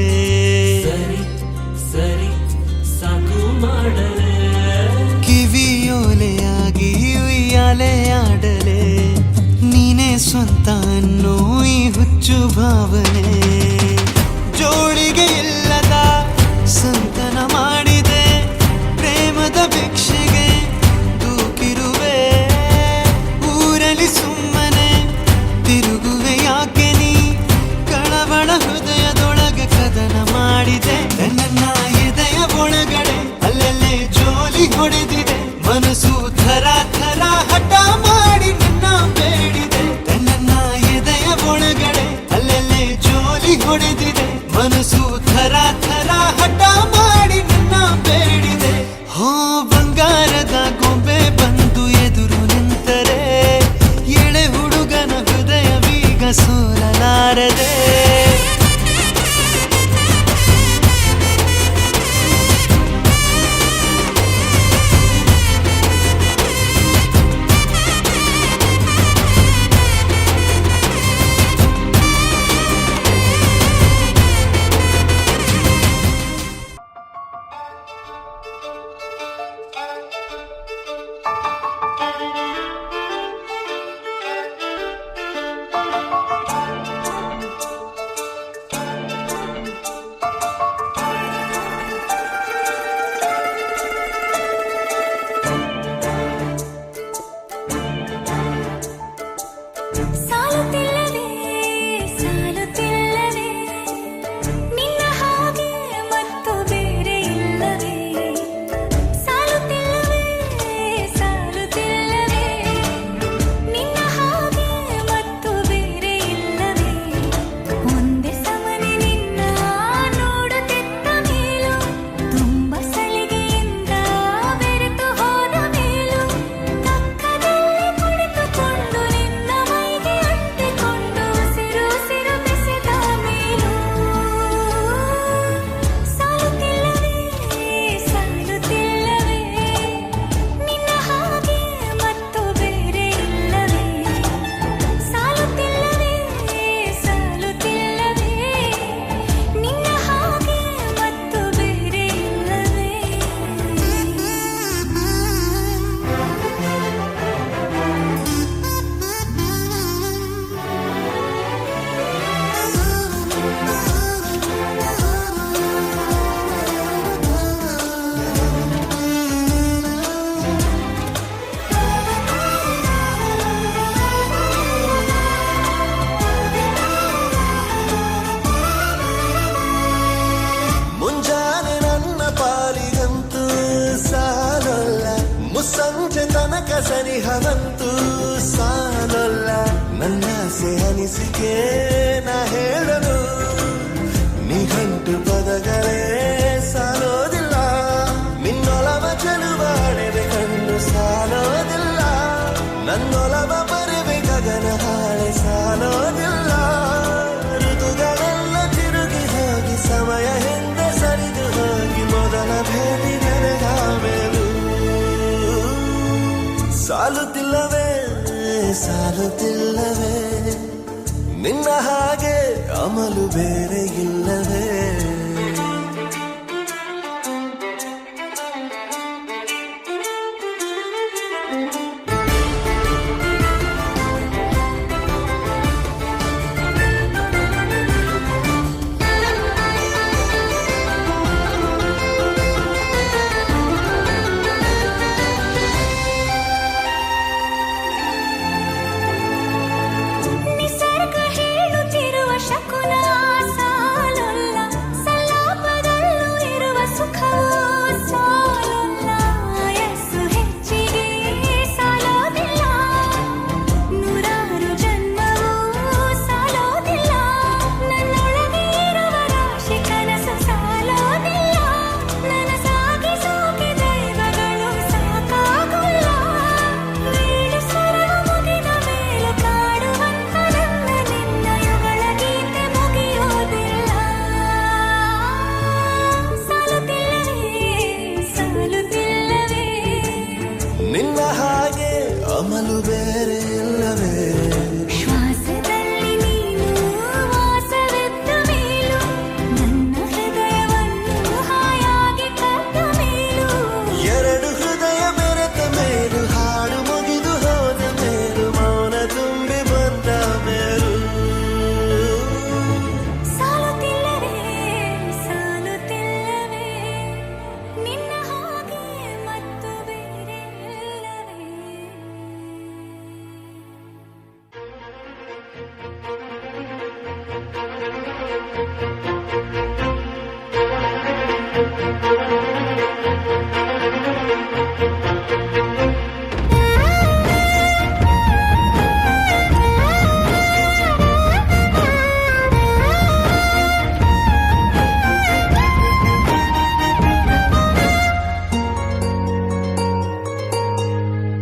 ಸನಿಹವಂತೂ ಸಾಲಲ್ಲ ನನ್ನ ಅನಿಸಿಕೆ ನಾ ಹೇಳಲು ನಿಘಂಟು ಪದಗಳೇ ಸಾಲೋದಿಲ್ಲ ನಿನ್ನೊಲವ ಚೆಲುವಾಡೆದೆ ಕಣ್ಣು ಸಾಲೋದಿಲ್ಲ ನನ್ನೊಲವ ಬರುವೆ ಗಗನ ಹಾಳೆ ಸಾಲೋದಿಲ್ಲ ಋತುಗಳೆಲ್ಲ ತಿರುಗಿ ಹೋಗಿ ಸಮಯ ಹಿಂದೆ ಸರಿದು ಹೋಗಿ ಮೊದಲ ಭೇಟಿ ನನಗ ಮೇಲೂ ಸಾಲುತ್ತಿಲ್ಲವೇ ಸಾಲುತ್ತಿಲ್ಲವೇ ನಿನ್ನ ಹಾಗೆ ಅಮಲು ಬೇರೆ ಇಲ್ಲವೇ ನಿಸರ್ಗ ಹೇಳುತ್ತಿರುವ ಶಕುನ ಸಾಲಲ್ಲ ಸಲಾಪದಲ್ಲೂ ಇರುವ ಸುಖವೂ ಸಾಲಲ್ಲ ಯಸ್ಸು ಹೆಚ್ಚಿಗೆ ಸಾಲೋದಿಲ್ಲ ನೂರಾರು ಜನ್ಮವೂ ಸಾಲೋದಿಲ್ಲ ನನ್ನೊಳಗೆ ಇರುವ ರಾಶಿ ಕನಸು ಸಾಲೋದಿಲ್ಲ ನನಸಾಗಿ ಸೋಕೆ ದೈವಗಳು ಸಾಕಾಗುಲ್ಲ ವೀಳು ಸ್ವರವು ಮುಗಿದ ಮೇಲೂ ಕಾಡುವಂತ ನನ್ನ ನಿನ್ನ ಯುಗಳ ಗೀತೆ ಮುಗಿಯೋದಿಲ್ಲ ಸಾಲುತ್ತಿಲ್ಲವೇ ನಿನ್ನ ಹಾಗೆ ಅಮಲು ಬೇರೆ ಇಲ್ಲವೇ ಶ್ವಾಸದಲ್ಲಿ ನೀನು ವಾಸವಿದ್ದ ಮೇಲೂ ನನ್ನ ಹೃದಯವನ್ನು ಹಾಯಾಗಿ ಕದ್ದ ಮೇಲೂ ಎರಡು ಹೃದಯ ಬೆರೆತ ಮೇಲು ಹಾಡು ಮುಗಿದು ಹೋದ ಮೇಲು ಮೌನ ತುಂಬಿ ಬಂದ ಮೇಲು ಸಾಲುತ್ತಿಲ್ಲವೇ ನಿನ್ನ ಹಾಗೆ ಮತ್ತು ಬೇರೆ ಇಲ್ಲವೇ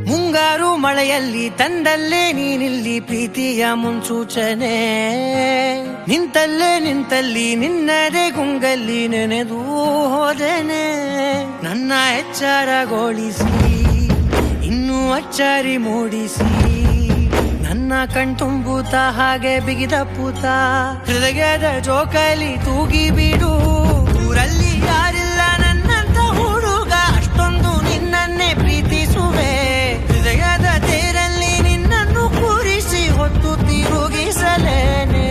ಮುಂಗಾರು ಮಳೆಯಲ್ಲಿ ತಂದಲ್ಲೇ ನೀನಿಲ್ಲಿ ಪ್ರೀತಿಯ ಮುನ್ಸೂಚನೆ ನಿಂತಲ್ಲಿ ನಿನ್ನದೇ ಗುಂಗಲ್ಲಿ ನೆನೆದು ಹೋದೆನೆ ನನ್ನ ಎಚ್ಚರಗೊಳಿಸಿ ಇನ್ನೂ ಅಚ್ಚರಿ ಮೂಡಿಸಿ ನನ್ನ ಕಣ್ತುಂಬುತ್ತ ಹಾಗೆ ಬಿಗಿದ ಪೂತ ಹೃದಯದ ಜೋಕಾಲಿ ತೂಗಿ ಬಿಡು ಊರಲ್ಲಿ ಯಾರಿಲ್ಲ ನನ್ನಂತ ಹುಡುಗ ಅಷ್ಟೊಂದು ನಿನ್ನನ್ನೇ ಪ್ರೀತಿಸುವೆ ಹೃದಯದ ತೇರಲ್ಲಿ ನಿನ್ನನ್ನು ಕೂರಿಸಿ ಹೊತ್ತು ತಿರುಗಿಸಲೇನೆ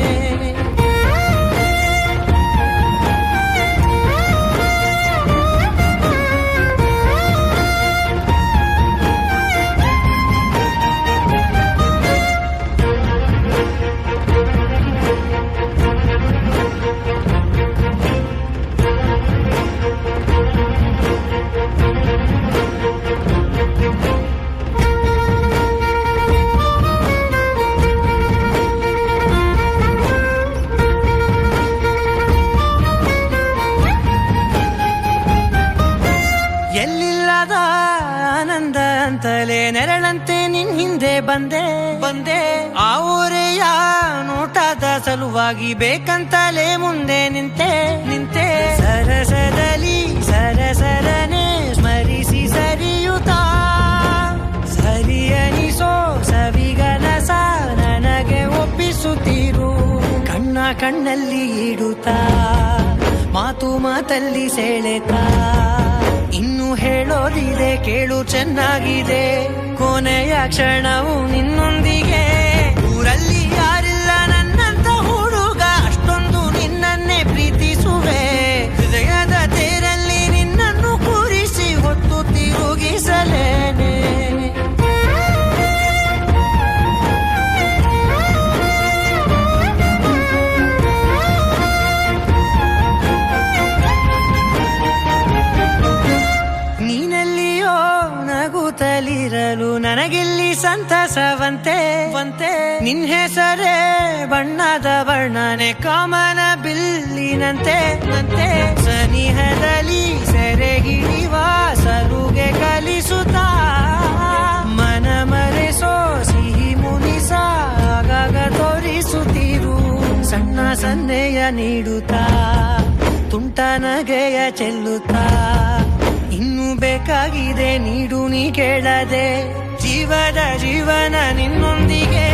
ಎಲ್ಲಿಲ್ಲದ ಆನಂದ ಅಂತಲೇ ನೆರಳಂತೆ ನಿನ್ ಹಿಂದೆ ಬಂದೆ ಆ ಊರೆಯ ನೋಟದ ಸಲುವಾಗಿ ಬೇಕಂತಲೇ ಮುಂದೆ ನಿಂತೆ ಸರಸರನೆ ಸ್ಮರಿಸಿ ಸರಿಯುತ್ತಾ ಸರಿಯನಿಸೋ ಸವಿಗನಸ ನನಗೆ ಒಪ್ಪಿಸುತ್ತೀರು ಕಣ್ಣಲ್ಲಿ ಇಡುತ್ತಾ ಮಾತಲ್ಲಿ ಸೆಳೆತಾ ಇನ್ನು ಹೇಳೋದಿದೆ ಕೇಳು ಚೆನ್ನಾಗಿದೆ ಕೊನೆಯ ಕ್ಷಣವು ನಿನ್ನೊಂದಿಗೆ ಊರಲ್ಲಿ ಯಾರಿಲ್ಲ ನನ್ನಂತ ಹುಡುಗ ಅಷ್ಟೊಂದು ನಿನ್ನನ್ನೇ ಪ್ರೀತಿಸುವೆ ಹೃದಯದ ತೇರಲ್ಲಿ ನಿನ್ನನ್ನು ಕೂರಿಸಿ ಹೊತ್ತು ತಿರುಗಿಸಲೇನೆ ನೀನೆಲ್ಲಿಯೋ ನಗುತ್ತಲಿರಲು ನನಗಿಲ್ಲಿ ಸಂತಸವಂತೆ ನಿನ್ ಹೆಸರೇ ಬಣ್ಣದ ವರ್ಣನೆ ಕಾಮನ ಬಿಲ್ಲಿನಂತೆ ಸನಿಹದಲ್ಲಿ ಸೆರೆಗಿಳಿವ ಸಲುಗೆ ಕಲಿಸುತ್ತಾ ಮನ ಮರೆಸೋ ಸಿಹಿ ಮುನಿಸ ಆಗಾಗ ತೋರಿಸುತ್ತಿರು ಸಣ್ಣ ಸನ್ನೆಯ ನೀಡುತ್ತಾ ತುಂಟ ನಗೆಯ ಚೆಲ್ಲುತ್ತಾ ಇನ್ನು ಬೇಕಾಗಿದೆ ನೀಡು ನೀ ಕೇಳದೆ ಜೀವನ ನಿನ್ನೊಂದಿಗೆ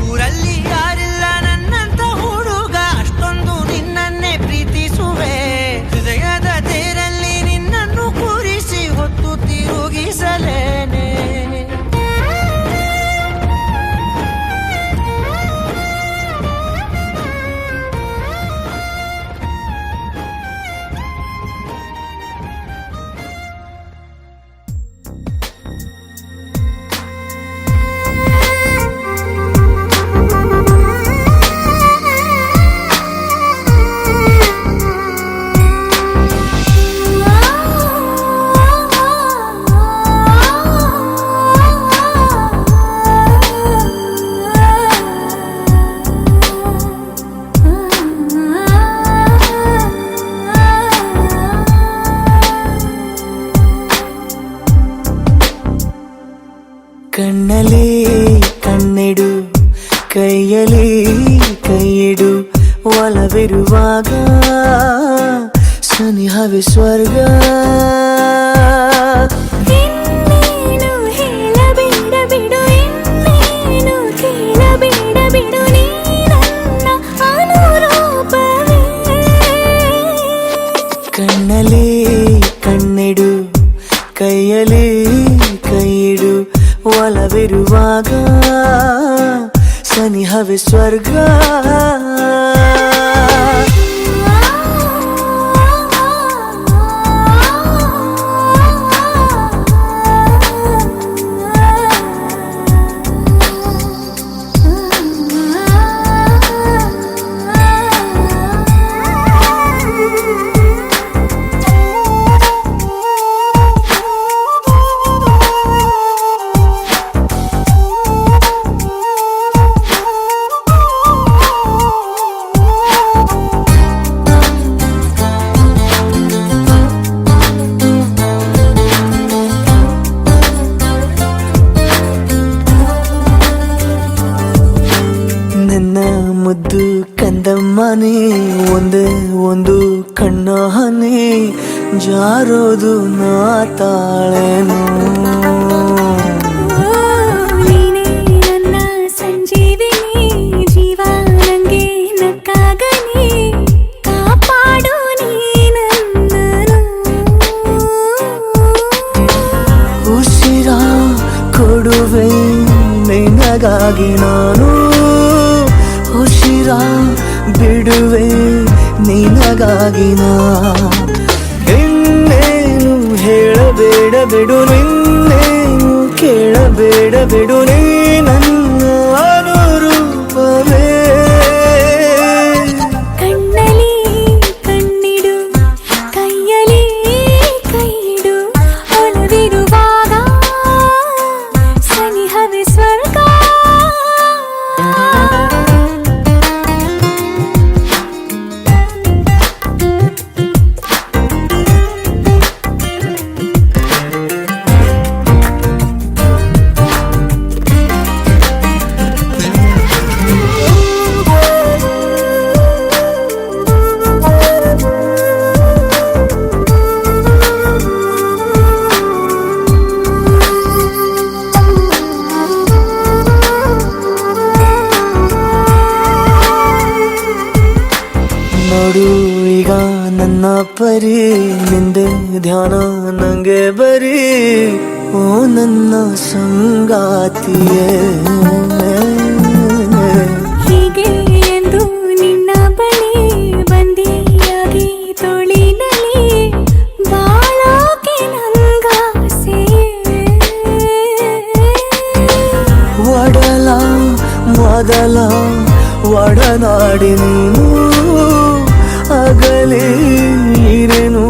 ಊರಲ್ಲಿ ಯಾರಿಲ್ಲ ನನ್ನಂತ ಹುಡುಗ ಅಷ್ಟೊಂದು ನಿನ್ನನ್ನೇ ಪ್ರೀತಿಸುವೆ ಹೃದಯದ ತೇರಲ್ಲಿ ನಿನ್ನನ್ನು ಕೂರಿಸಿ ಹೊತ್ತು ತಿರುಗಿಸಲೇನೆ ಕಣ್ಣಲ್ಲಿ ಕಣ್ಣಿಡು ಕೈಯಲ್ಲಿ ಕೈಯಿಡು ಒಲವಿರುವಾಗ ಸನಿಹವೇ ಸ್ವರ್ಗ ಇನ್ನೇನು ಹೇಳಬೇಡ ಬಿಡು ಇನ್ನೇನು ಕೇಳಬೇಡ ಬಿಡು ನೀ ನನ್ನ ಅನುರೂಪವೇ ಕಣ್ಣಲ್ಲಿ ಕಣ್ಣಿಡು ಕೈಯಲ್ಲಿ ಕೈಯಿಡು ಒಲವಿರುವಾಗ ಸನಿಹವೇ ಸ್ವರ್ಗ ಮುದ್ದು ಕಂದಮ್ಮನೆ ಒಂದೇ ಒಂದು ಕಣ್ಣ ಹನಿ ಜಾರೋದು ನಾ ತಾಳೇನು ನೀನೇ ನನ್ನ ಸಂಜೀವಿನಿ ಜೀವ ನಂಗೆ ನಕ್ಕಾಗನಿ ಕಾಪಾಡು ನೀ ನನ್ನನು ಉಸಿರ ಕೊಡುವೆ ನಿನಗಾಗಿ ನಾನು ಉಸಿರ ಬಿಡುವೆ ನಿನಗಾಗಿ ನಾ ಇನ್ನೇನು ಹೇಳಬೇಡ ಬಿಡು ನಿನ್ನೇನು ಕೇಳಬೇಡ ಬಿಡು ನೀ ನನ್ನ ಅನುರೂಪವೇ ಕಣ್ಣಲ್ಲಿ ಕಣ್ಣಿಡು ಕೈಯಲ್ಲಿ ಕೈಯಿಡು ಒಲವಿರುವಾಗ ಸನಿಹವೇ ಸ್ವರ್ಗ ನೋಡು ಈಗ ನನ್ನ ಪರಿ ನಿಂದೆ ಧ್ಯಾನ ನಂಗೆ ಬರೀ ಓ ನನ್ನ ಸಂಗಾತಿಯೇ ಹೀಗೆ ಎಂದು ನಿನ್ನ ಬಳಿ ಬಂದಿಯಾಗಿ ತೋಳಿನಲ್ಲಿ ಬಾಳೋಕೆ ನಂಗಾಸೆ ಒಡಲ ಮೊದಲ ಒಡನಾಡಿ ನೀನು ಅಗಲಿ ಇರೆನು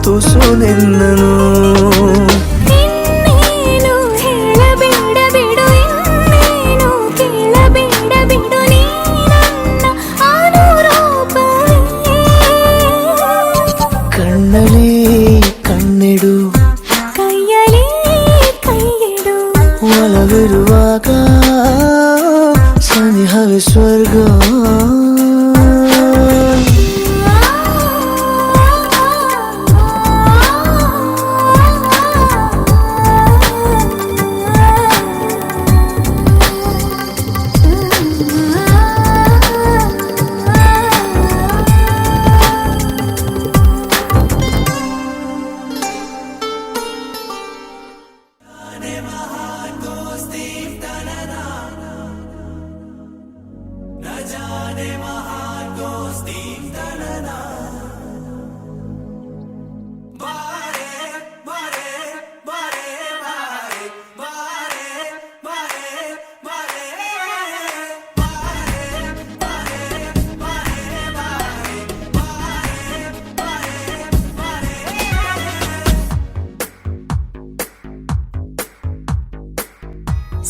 ತುಸು ನಿನ್ನನು ಇನ್ನೇನು ಹೇಳಬೇಡ ಕಣ್ಣಲ್ಲಿ ಕಣ್ಣಿಡು, ಕೈಯಲ್ಲಿ ಕೈಯಿಡು. ಒಲವಿರುವಾಗ ಸನಿಹವೇ ಸ್ವರ್ಗ.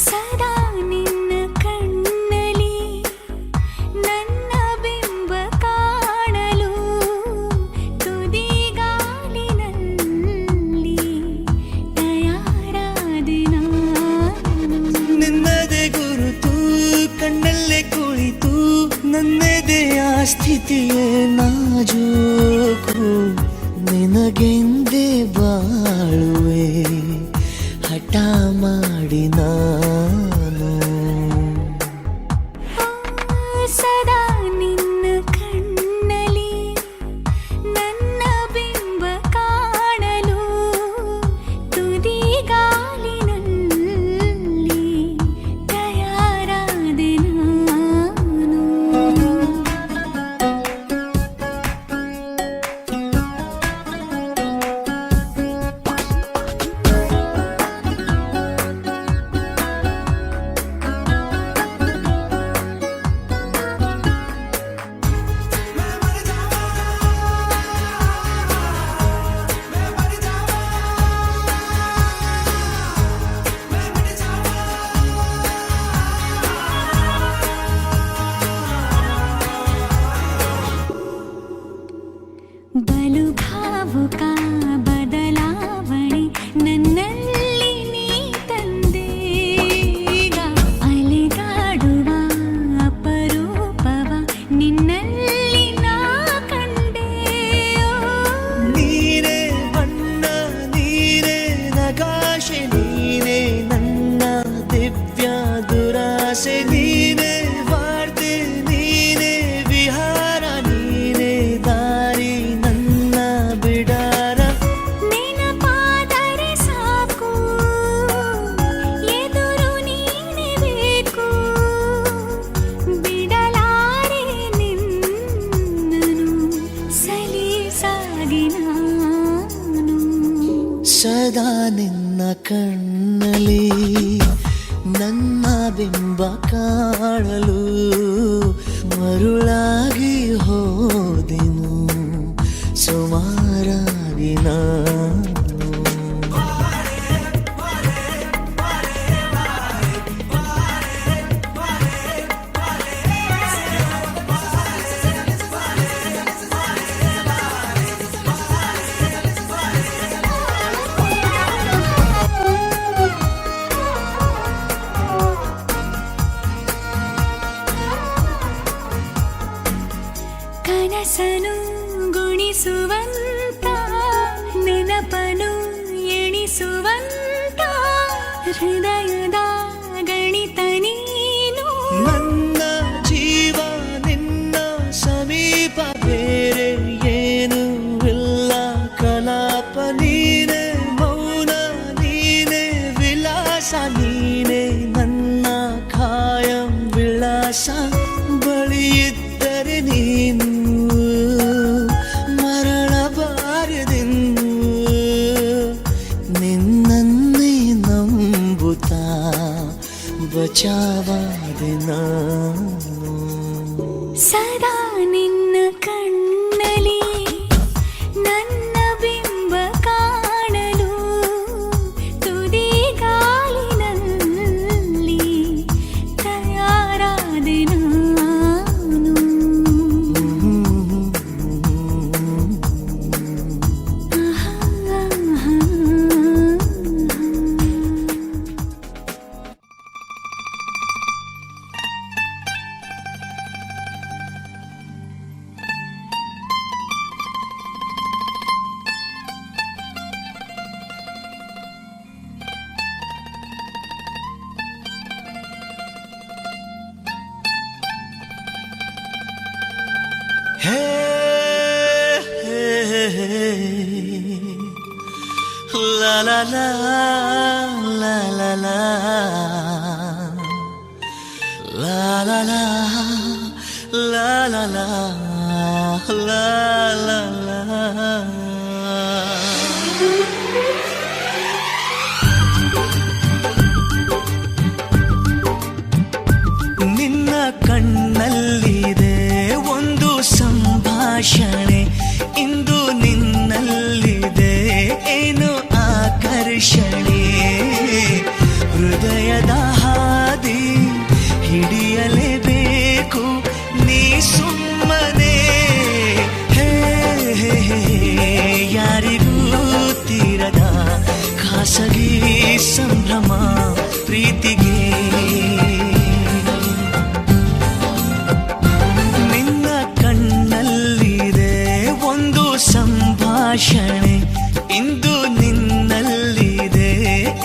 ಸದಾ ನಿನ್ನ ಕಣ್ಣಲ್ಲಿ ನನ್ನ ಬಿಂಬ ಕಾಣಲು, ತುದಿಗಾಲಿನಲ್ಲಿ ತಯಾರಾದೆ ನಾನು. ನಿನ್ನದೇ ಗುರುತು ಕಣ್ಣಲ್ಲೇ ಕುಳಿತು, ನನ್ನದೆಯ ಸ್ಥಿತಿಯೇ ನಾಜೂಕು. ನಿನಗೆಂದೇ ಬಾಳುವೆ ಹಠ ಮಾಡಿ ನಾನು. ಸದಾ ನಿನ್ನ ಕಣ್ಣಲ್ಲಿ ನನ್ನ ಬಿಂಬ ಕಾಣಲು, ತುದಿಗಾಲಿನಲ್ಲಿ ತಯಾರಾದೆ ನಾನು. ಬಲು ಭಾವುಕ ಬದಲಾವಣೆ ನನ್ನಲ್ಲಿ ನೀ ತಂದೆ. ಈಗ ಅಲೆದಾಡುವ ಅಪರೂಪವ ನಿನ್ನಲ್ಲಿ ನಾ ಕಂಡೆ. ನೀನೇ ಬಣ್ಣ, ನೀನೇ ನಗಾಶೆ, ನೀನೇ ನನ್ನ ದಿವ್ಯ ದುರಾಸೆ. ನೀನೇ ವಾರ್ತೆ, ನೀನೇ ವಿಹಾರ, ನೀನೇ ದಾರಿ ನನ್ನ ಬಿಡಾರ. ನೆನಪಾದರೆ ಸಾಕು, ಎದುರು ನೀನೇ ಬೇಕು. ಬಿಡಲಾರೆ ನಿನ್ನನು ಸಲೀಸಾಗಿ ನಾನು. ಸದಾ ನಿನ್ನ ಕಣ್ಣಲ್ಲಿ ನನ್ನ ಬಿಂಬ ಕಾಣಲು, ಮರುಳಾಗಿ ಹೋದೆನು ಸುಮಾರಾಗಿ ನಾನು. ಕನಸನು ಗುಣಿಸುವಂತ, ನೆನಪನು ಎಣಿಸುವಂತ, ಹೃದಯದ ಗಣಿತ ನೀನು. ನನ್ನ ಜೀವ ನಿನ್ನ ಸಮೀಪ, ಬೇರೆ ಏನು ಇಲ್ಲ ಕಲಾಪ. ನೀನೇ ಮೌನ, ನೀನೇ ವಿಲಾಸ, ನೀನೇ ನನ್ನ ಖಾಯಂ ವಿಳಾಸ. ಬಳಿಯಿದ್ದರೆ ನೀನು ಮರಳಬಾರದೆಂದು, ನಿನ್ನನ್ನೇ ನಂಬುತ್ತಾ ಬಚಾವಾದೆ ನಾನು. ಸದಾ ನಿನ್ನ ಕಣ್ಣಲ್ಲಿ ನನ್ನ ಬಿಂಬ ಕಾಣಲು, ತುದಿಗಾಲಿನಲ್ಲಿ ತಯಾರಾದೆ ನಾನು. La la la la la la la la la la la la la la. ನಿನ್ನ ಕಣ್ಣಲ್ಲಿದೆ ಒಂದು ಸಂಭಾಷಣೆ, ಇಂದು ನಿನ್ನಲ್ಲಿದೆ ಏನು ಆಕರ್ಷಣೆ. ಹೃದಯದ ಹಾದಿ ಹಿಡಿಯಲೇಬೇಕು ನೀ ಸುಮ್ಮನೆ. ಹೇ ಯಾರಿಗೂ ತೀರದ ಖಾಸಗಿ ಸಂಭ್ರಮ ಪ್ರೀತಿಗೆ. ನಿನ್ನ ಕಣ್ಣಲ್ಲಿದೆ ಒಂದು ಸಂಭಾಷಣೆ, ಇಂದು ನಿನ್ನಲ್ಲಿದೆ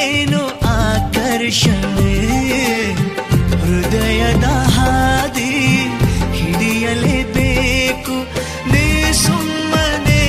ಏನು ಆಕರ್ಷಣೆ. ಹೃದಯದ ಹಾದಿ ಹಿಡಿಯಲೇಬೇಕು ನೀ ಸುಮ್ಮನೆ.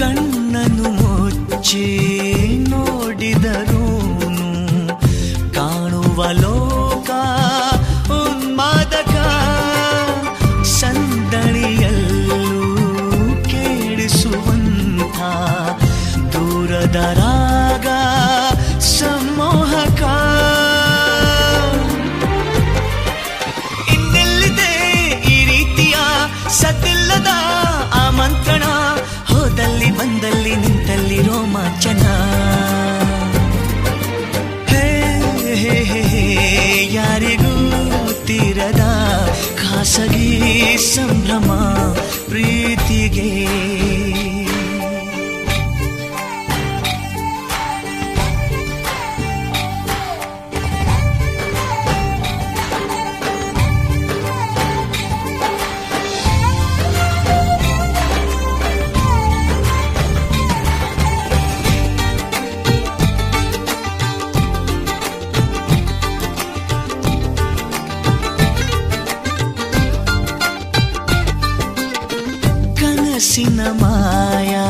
ಕಣ್ಣನ್ನು ಮುಚ್ಚಿ ನೋಡಿದರೂನು ಕಾಣುವ ಲೋಕ ಉನ್ಮಾದಕ. ಸಂದಣಿಯಲ್ಲೂ ಕೇಳಿಸುವಂಥ ದೂರದ ರಾಗ ಸಂಮೋಹಕ. ಇನ್ನೆಲ್ಲಿದೆ ಈ ರೀತಿಯ ಸದ್ದಿಲ್ಲದ ಆಮಂತ್ರಣ, ಹೋದಲ್ಲಿ ಬಂದಲ್ಲಿ ನಿಂತಲ್ಲಿ ರೋಮಾಂಚನ. ಹೇ ಯಾರಿಗೂ ತೀರದ ಖಾಸಗಿ ಸಂಭ್ರಮ ಪ್ರೀತಿಗೆ. ಕನಸಿನ ಮಾಯಾ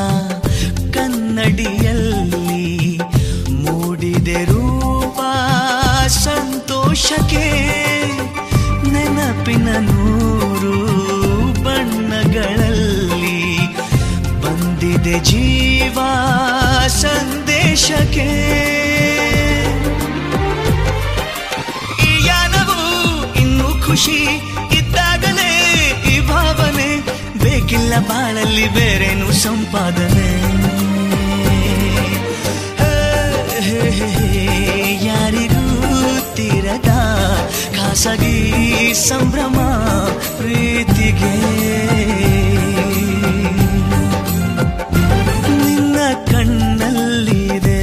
ಕನ್ನಡಿಯಲ್ಲಿ ಮೂಡಿದೆ ರೂಪ ಸಂತೋಷಕ್ಕೆ. ನೆನಪಿನ ನೂರು ಬಣ್ಣಗಳಲ್ಲಿ ಬಂದಿದೆ ಜೀವ ಸಂದೇಶಕ್ಕೆ. ಈ ಯಾನವು ಇನ್ನೂ ಖುಷಿ ಇದ್ದಾಗಲೇ ಈ ಭಾವನೆ, ಬೇಕಿಲ್ಲ ಬಾಳಲ್ಲಿ ಬೇರೇನು ಸಂಪಾದನೆ. ಯಾರಿಗೂ ತೀರದ ಖಾಸಗಿ ಸಂಭ್ರಮ ಪ್ರೀತಿಗೆ. ನಿನ್ನ ಕಣ್ಣಲ್ಲಿದೆ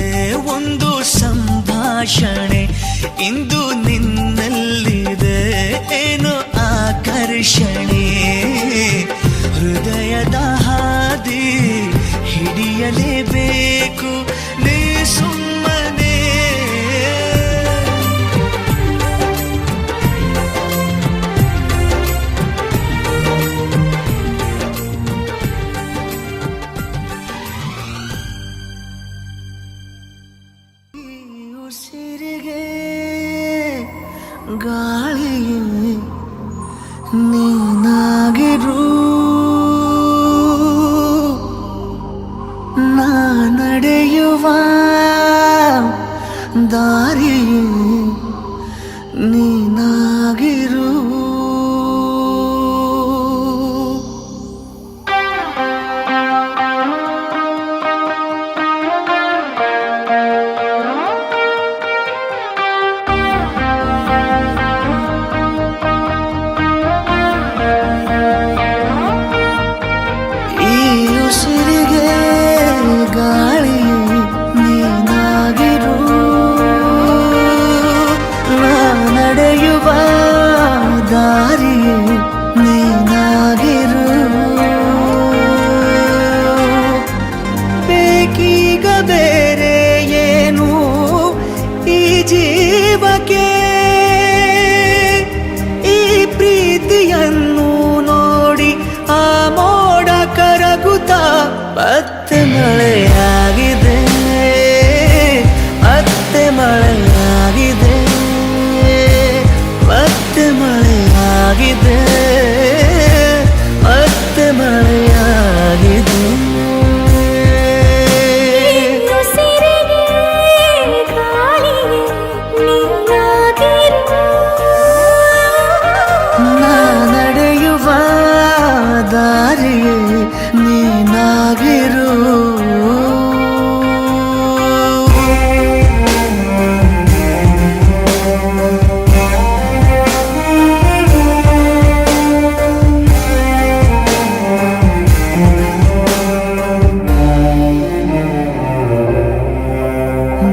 ಒಂದು ಸಂಭಾಷಣೆ, ಇಂದು ನಿನ್ನಲ್ಲಿದೆ ಏನು ಆಕರ್ಷಣೆ. ಹೃದಯದ ಹಾದಿ ಹಿಡಿಯಲೇಬೇಕು ನೀ ಸುಮ್ಮನೆ. ಉಸಿರಿಗೆ ಗಾಳಿ ನೀನಾಗಿರು, ನಾ ನಡೆಯುವ ದಾರಿ ನೀನಾಗಿರು.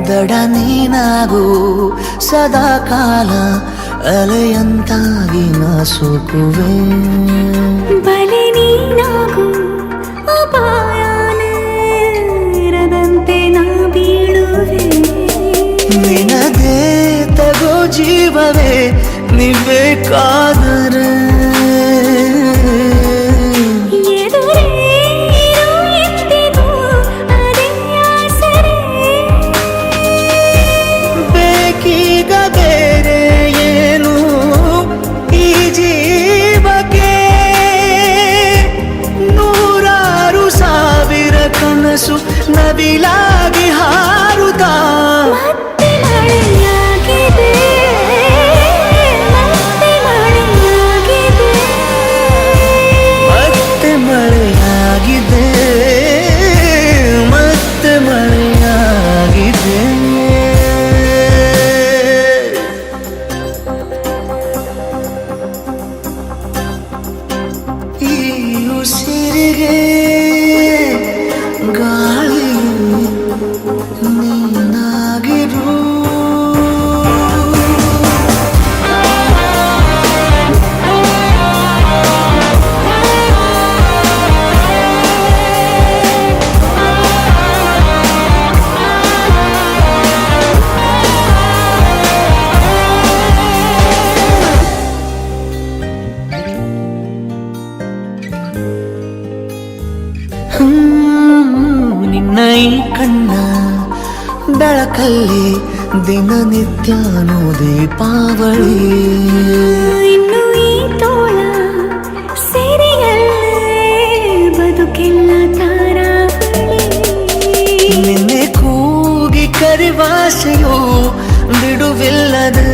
ದಡ ನೀನಾಗು ಸದಾ ಕಾಲ ಅಲೆಯಂತಾಗಿ ನಾ ಸೋಕುವೆ ಬಲೆ ನೀನಾಗು ಅಪಾಯದಂತೆ ನಾ ಬೀಳುವೆ ನಿನಗೆ ತಗೋ ಜೀವವೇ ನೀಬೇಕಾದರೆ ಎದುರೇ ಇರು ಎಂದಿಗೂ ಅದೇ ಆಸರೆ ಬೇಕೀಗ ಬೇರೆ ಏನು ಈ ಜೀವಕ್ಕೆ ನೂರಾರು ಸಾವಿರ ಕನಸು ನವಿಲಾಗಿ ಹಾರುತ್ತಾ ಮತ್ತೆ ಮಳೆಯಾಗಿದೆ ಮತ್ತೆ ಮಳೆಯಾಗಿದೆ ಮತ್ತೆ ಮಳೆಯಾಗಿದೆ ಮತ್ತೆ ಮಳೆಯಾಗಿದೆ ಈ ಉಸಿರಿಗೆ ಗಾಳಿ ನೀನಾಗಿರು ನಿನ್ನ ಈ ಕಣ್ಣ ಬೆಳಕಲ್ಲಿ ದಿನನಿತ್ಯನೂ ದೀಪಾವಳಿ ಇನ್ನು ಈ ತೋಳ ಸೆರೆಯಲ್ಲೇ ಬದುಕೆಲ್ಲ ತಾರಾವಳಿ ನಿನ್ನೆ ಕೂಗಿ ಕರಿವಾಸೆಯು ಬಿಡುವಿಲ್ಲದೆ